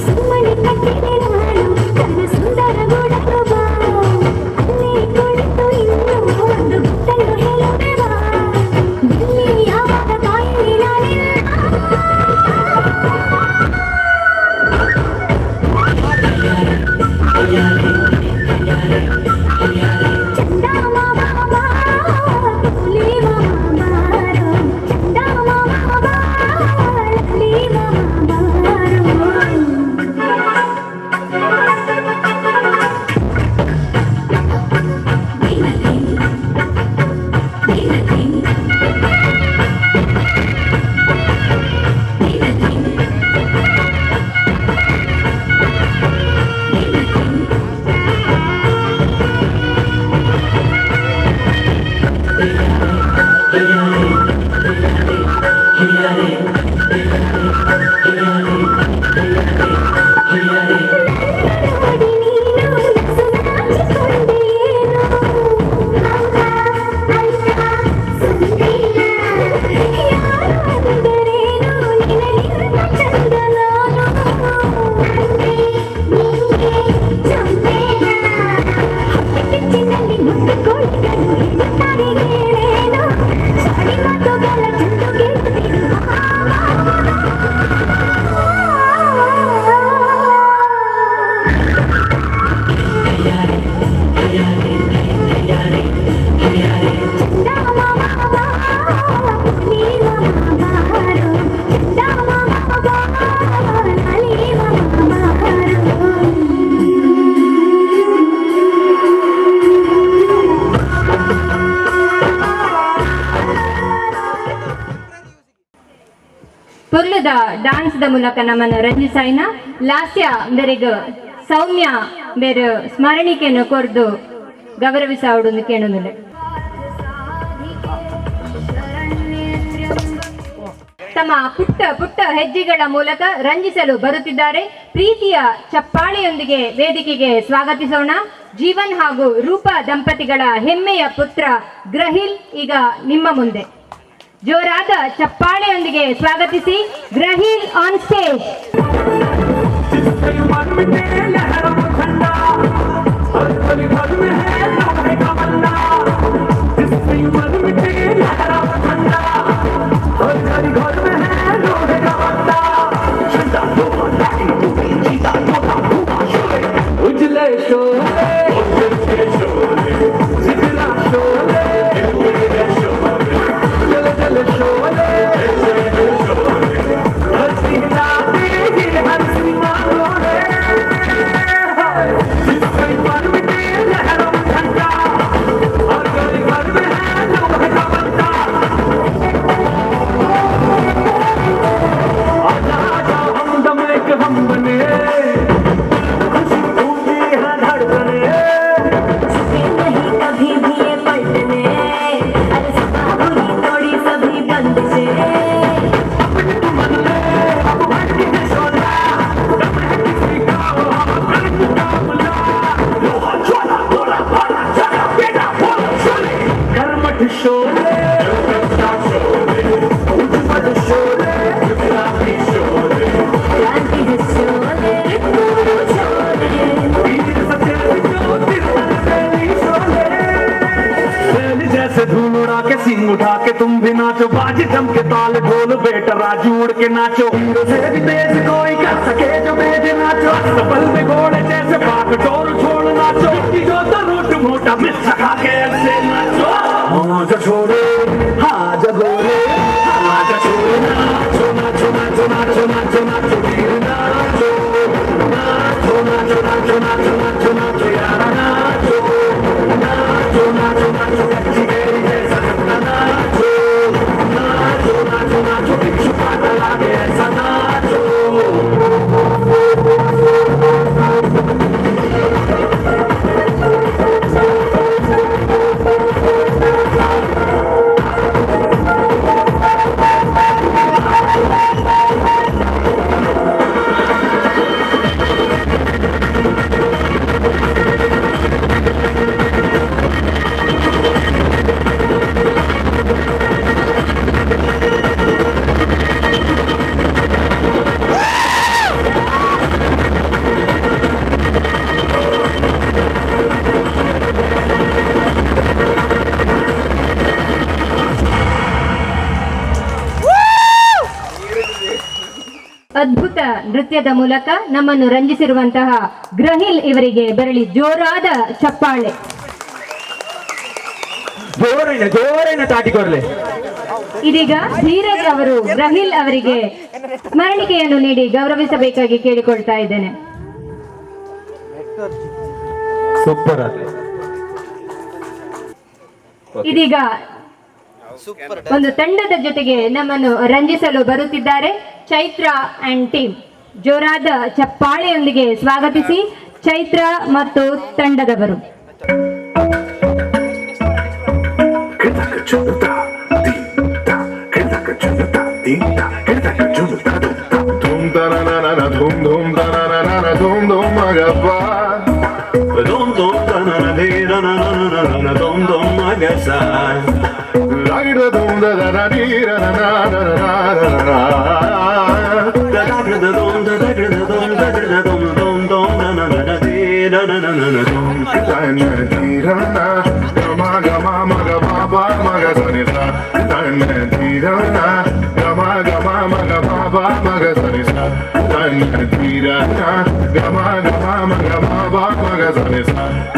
ಸುಮ್ಮನೆ ಕಟ್ಟಿದೆ ನಾನು ಕನಸು ಪುರ್ಲದ ಡಾನ್ಸ್ದ ಮೂಲಕ ನಮ್ಮನ್ನು ರಂಜಿಸಾಯಿನ ಲಾಸ್ಯ ಬೆರೆಗ ಸೌಮ್ಯ ಬೇರೆ ಸ್ಮರಣಿಕೆಯನ್ನು ಕೊರ್ದು ಗೌರವಿಸಾವುಡು ಕೇಳುವುದಿಲ್ಲ. ತಮ್ಮ ಪುಟ್ಟ ಪುಟ್ಟ ಹೆಜ್ಜೆಗಳ ಮೂಲಕ ರಂಜಿಸಲು ಬರುತ್ತಿದ್ದಾರೆ. ಪ್ರೀತಿಯ ಚಪ್ಪಾಳೆಯೊಂದಿಗೆ ವೇದಿಕೆಗೆ ಸ್ವಾಗತಿಸೋಣ. ಜೀವನ್ ಹಾಗೂ ರೂಪಾ ದಂಪತಿಗಳ ಹೆಮ್ಮೆಯ ಪುತ್ರ ಗ್ರಹಿಲ್ ಈಗ ನಿಮ್ಮ ಮುಂದೆ. ಜೋರಾದ ಚಪ್ಪಾಳೆಯೊಂದಿಗೆ ಸ್ವಾಗತಿಸಿ. ಗ್ರಹಿಲ್ ಆನ್ ಸ್ಟೇಜ್. उठा के तुम भी नाचो, बाजी जम के ताल ढोल बेटा राजू उड़ के नाचो। हीरो से भी तेज कोई कर सके जो बेज नाचो, सफल में घोड़े जैसे भाग टोर छोड़ नाचो। जो तो रूट मोटा मिर्चा खा के ऐसे नाचो। हाँ जा छोड़े हाँ जा गोरे हाँ जा छोड़े नाचो नाचो नाचो नाचो नाचो नाचो वीर नाचो नाचो नाचो नाचो नाचो नाचो नाचो यार नाचो नाचो नाचो नाचो कच्ची मेरी जैसा नाचो नाचो नाचो नाचो भिक्षु पाता लागे ऐसा नाचो। ಅದ್ಭುತ ನೃತ್ಯದ ಮೂಲಕ ನಮ್ಮನ್ನು ರಂಜಿಸಿರುವಂತಹ ಗ್ರಹಿಲ್ ಇವರಿಗೆ ಬರಲಿ ಜೋರಾದ ಚಪ್ಪಾಳೆ. ಜೋರಿನ ತಾಟಿಕೊಡ್ಲೆ. ಇದೀಗ ಧೀರಜ್ ಅವರು ಗ್ರಹಿಲ್ ಅವರಿಗೆ ಸ್ಮರಣಿಕೆಯನ್ನು ನೀಡಿ ಗೌರವಿಸಬೇಕಾಗಿ ಕೇಳಿಕೊಳ್ತಾ ಇದ್ದೇನೆ. ಸೂಪರ್. ಇದೀಗ ಒಂದು ತಂಡದ ಜೊತೆಗೆ ನಮ್ಮನ್ನು ರಂಜಿಸಲು ಬರುತ್ತಿದ್ದಾರೆ ಚೈತ್ರ ಅಂಡ್ ಟೀಮ್. ಜೋರಾದ ಚಪ್ಪಾಳೆಯೊಂದಿಗೆ ಸ್ವಾಗತಿಸಿ ಚೈತ್ರ ಮತ್ತು ತಂಡದವರು.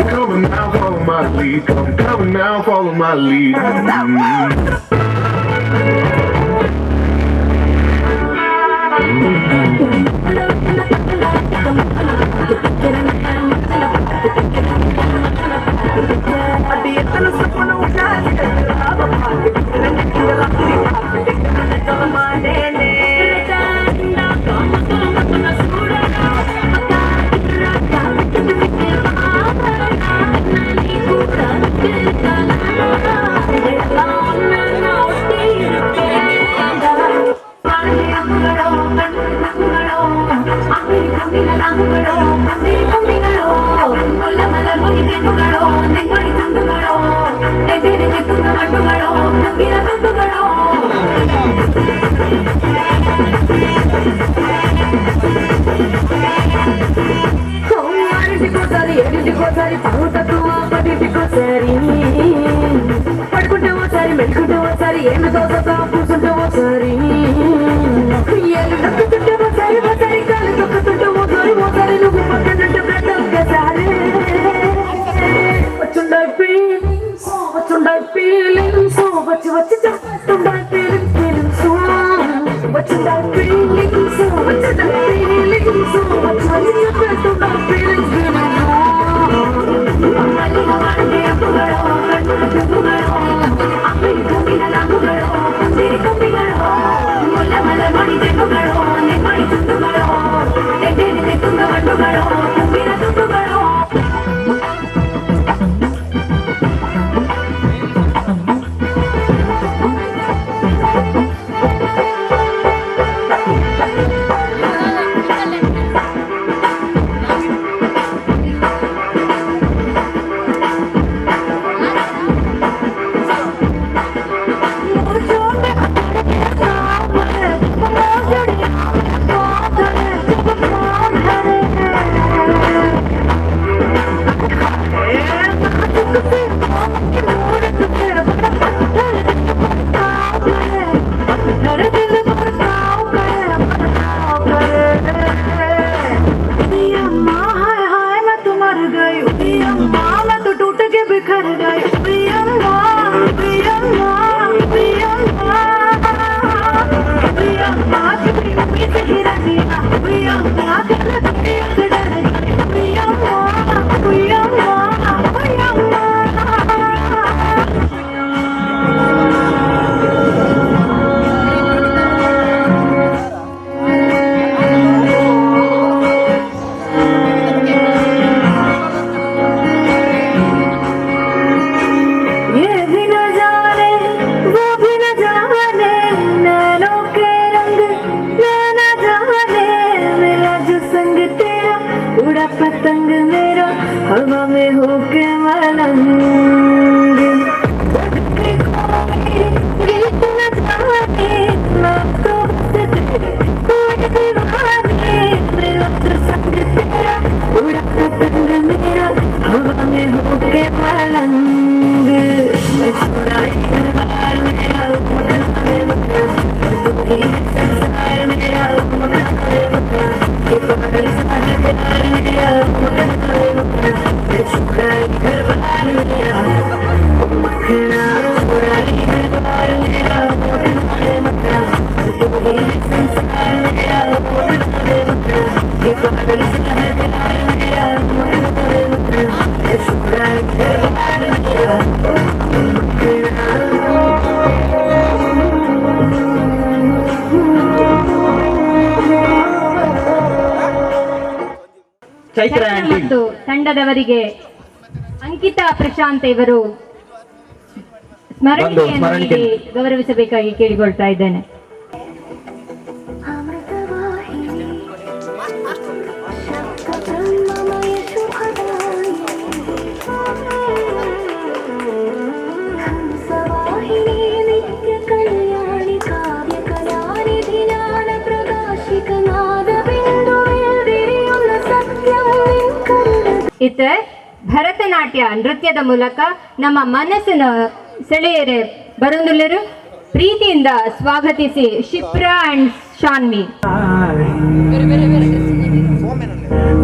Come now, follow my lead. Come now, follow my lead. పడుకుంటే ఓసారి మెట్టుకుంటే ఓసారి ఏమి దోసతో కూర్చుంటే ఓసారి ఏళ్ళు నొక్కుతుంటే ఓసారి ఓసారి కాలు తొక్కుతుంటే ఓసారి ఓసారి నువ్వు పక్కనంటే ప్రతి ఒక్కసారి వచ్చుండే ఫీలింగ్స్ వచ్చి వచ్చి చెప్తుండే ఫీలింగ్స్ వచ్చుండే ఫీలింగ్స్ వచ్చుండే ఫీలింగ్స్ వచ్చి వచ్చి చెప్పేస్తుండే ఫీలింగ్స్ ಚೈತ್ರ ಚೈತ್ರ ಆಂಟಿ. ಮತ್ತು ತಂಡದವರಿಗೆ ಅಂಕಿತಾ ಪ್ರಶಾಂತ್ ಇವರು ಸ್ಮರಣಿಕೆಯನ್ನು ಸ್ಮರಣಿಕೆ. ನೀಡಿ ಗೌರವಿಸಬೇಕಾಗಿ ಕೇಳಿಕೊಳ್ತಾ ಇದ್ದೇನೆ. ಇತ ಭರತನಾಟ್ಯ ನೃತ್ಯದ ಮೂಲಕ ನಮ್ಮ ಮನಸ್ಸಿನ ಸೆಳೆಯರೆ ಬರುಂದುಲ್ಲರು ಪ್ರೀತಿಯಿಂದ ಸ್ವಾಗತಿಸಿ ಶಿಪ್ರಾ ಅಂಡ್ ಶಾನ್ವಿ.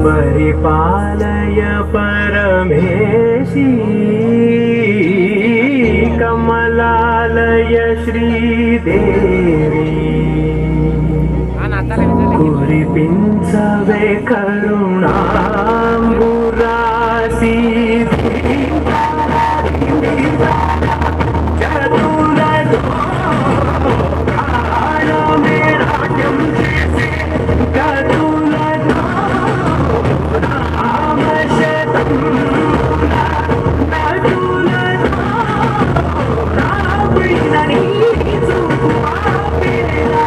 ಪರಿಪಾಲಯ ಪರಮೇಶಿ ಕಮಲಾಲಯ ಶ್ರೀದೇವಿ కురిపించవే కరుణాంబురాసి చతురతో ప్రాణమే నాట్యం చేసే కతులతో రామశతం కతులతో రావిణని చూపు ఆపిరా.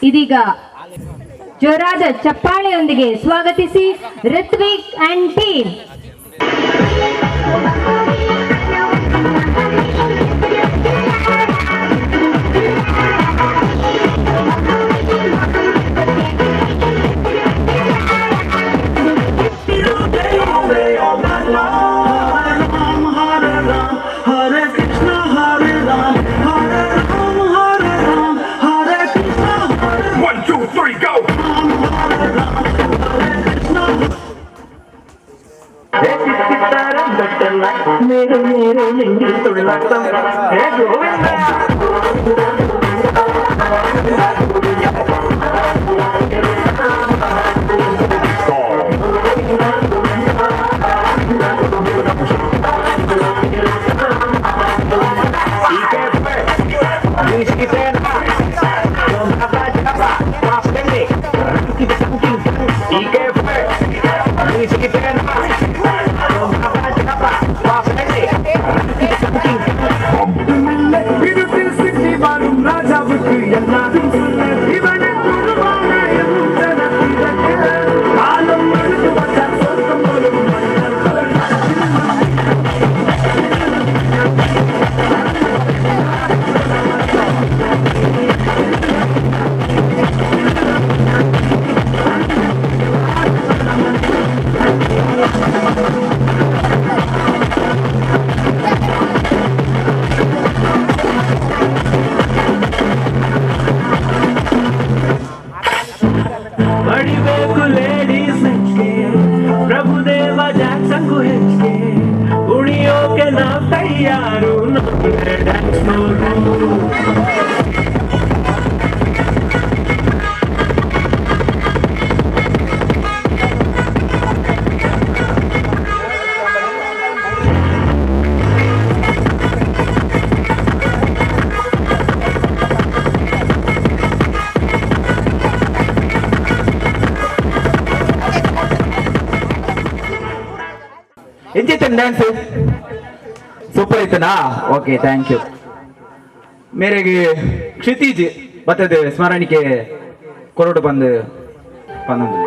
ಇದೀಗ ಜೋರಾದ ಚಪ್ಪಾಳೆಯೊಂದಿಗೆ ಸ್ವಾಗತಿಸಿ ಋತ್ವಿಕ್ ಅಂಡ್ ಟೀಮ್. मेरो मेरो लिंगी तुड़लाटम हे Govinda ¿Y qué fue? Luis Quintana, con Capa, ಎಂಚಿತ್ತು ಡ್ಯಾನ್ಸ್ ಸೂಪರ್ ಇತ್ತನಾ? Okay, thank you. ಮೇರೆಗೆ ಕ್ಷಿತಿಜ್ ಬರ್ತದೆ ಸ್ಮರಣಿಕೆ ಕೊರಡು ಬಂದು ಪನ್ನೊಂದು.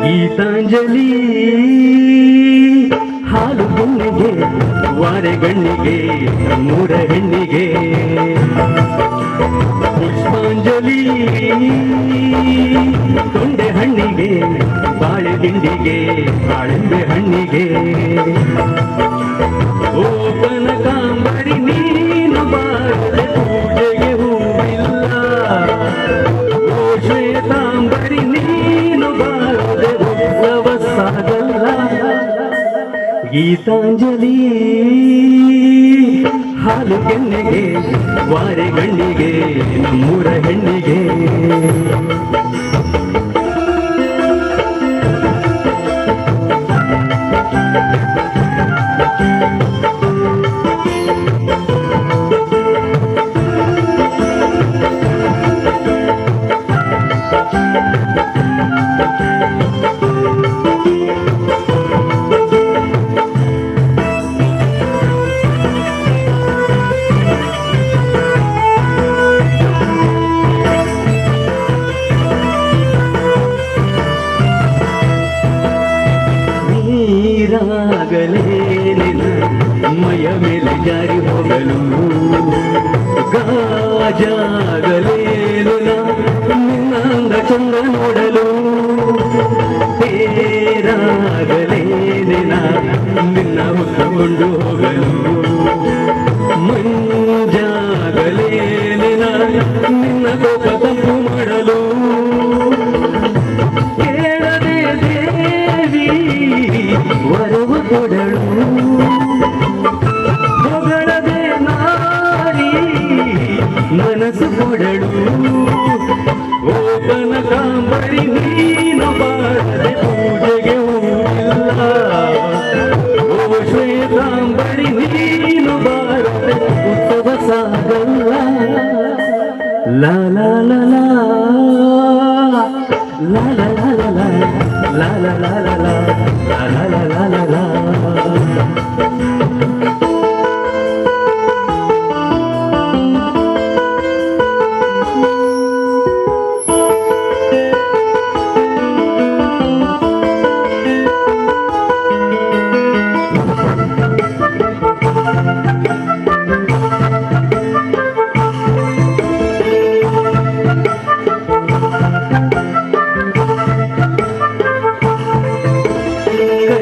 ಗೀತಾಂಜಲಿ ಹಾಲು ಹುಣ್ಣಿಗೆ ವಾರೆಗಣ್ಣಿಗೆ ಮೂರ ಹೆಣ್ಣಿಗೆ ಪುಷ್ಪಾಂಜಲಿ ತೊಂಡೆ ಹಣ್ಣಿಗೆ ಬಾಳೆ ದಿಂಡಿಗೆ ಬಾಳೆಂಬೆ ಹಣ್ಣಿಗೆ ಓ ಕನಕಾಂಬರಿ ನೀನು ಬಾರದೆ ಪೂಜೆಗೆ ಹೂವಿಲ್ಲ ಓ ಶ್ವೇತಾಂಬರಿ ನೀನು ಬಾರದೆ ಉತ್ಸವ ಸಾಗಲ್ಲ ಗೀತಾಂಜಲಿ ಹಾಲು ಕೆನ್ನೆಗೆ ವಾರೆಗಣ್ಣಿಗೆ ನಮ್ಮೂರ ಹೆಣ್ಣಿಗೆ ನೀರಾಗಲೇನಿನ ಮಯ ಮೇಲೆ ಜಾರಿ ಹೋಗಲು ಗಾಜಾಗಲೇನು ನಿನ್ನಂದ ಚಂದ ನೋಡಲು ತೇರಾಗಲೇನಿನ ನಿನ್ನ ಹೊತ್ತುಕೊಂಡು ಹೋಗಲು ಮಂಜಾಗಲೇನಿನ ನಿನ್ನ ಕೋಪ ತಪ್ಪು ಮಾಡಲು ಕೇಳದೆ ದೇವಿ ವರವ ಕೊಡಳು ಹೊಗಳದೆ ನಾರಿ ಮನಸ್ಸು ಕೊಡಳು ಓ ಕನಕಾಂಬರಿ ನೀನು ಬಾರದೆ ಪೂಜೆಗೆ ಹೂವಿಲ್ಲ ಓ ಶ್ವೇತಾಂಬರಿ ನೀನು ಬಾರದೆ ಉತ್ಸವ ಸಾಗಲ್ಲ ಲಾ ಲಾ ಲಾ ಲಾ ಲಾ ಲಾ ಲಾ ಲಾ ಲಾ ಲಾ ಲಾ ಲಾ ಲಾ ಲಾ ಲಾ ಲಾ ಲಾ ಲಾ.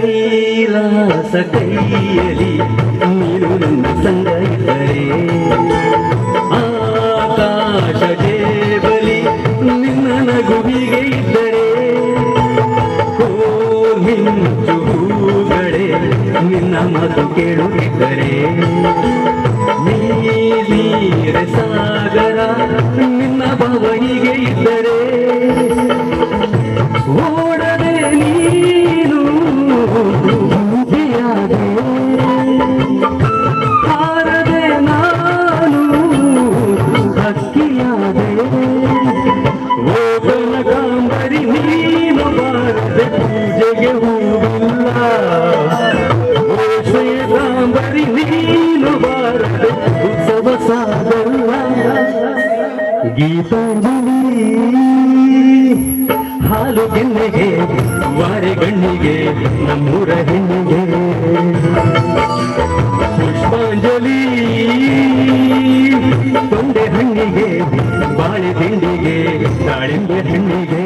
ಕೈಲಾಸ ಕೈಯಲಿ ನೀನು ನನ್ನ ಸಂಗ ಇದ್ದರೆ ಆಕಾಶ ಜೇಬಲಿ ನಿನ್ನ ನಗುವಿಗೆ ಇದ್ದರೆ ಮಿಂಚು ಹೂಗಳೇ ನಿನ್ನ ಮಾತು ಕೇಳುತ್ತಿದ್ದರೆ ನೀರ ಸಾಗರ ನಿನ್ನ ಭಾವನಿಗೆ ಇದ್ದರೆ ಓಡದೆ ನೀನು ಹಾರದೆ ನಾನು ಹಕ್ಕಿಯಾದೆ ಓ ಕನಕಾಂಬರಿ ನೀನು ಬಾರದೆ ಪೂಜೆಗೆ ಹೂವಿಲ್ಲ ಓ ಶ್ವೇತಾಂಬರಿ ನೀನು ಬಾರದೆ ಉತ್ಸವ ಸಾಗಲ್ಲ ಗೀತಾಂಜಲಿ ಹಾಲು ಕೆನ್ನೆಗೆ ವಾರೆಗಣ್ಣಿಗೆ ನಮ್ಮೂರ ಹೆಣ್ಣಿಗೆ ಪುಷ್ಪಾಂಜಲಿ ತೊಂಡೆ ಹಣ್ಣಿಗೆ ಬಾಳೆ ತಿಂಡಿಗೆ ದಾಳಿಂಬೆ ಹಣ್ಣಿಗೆ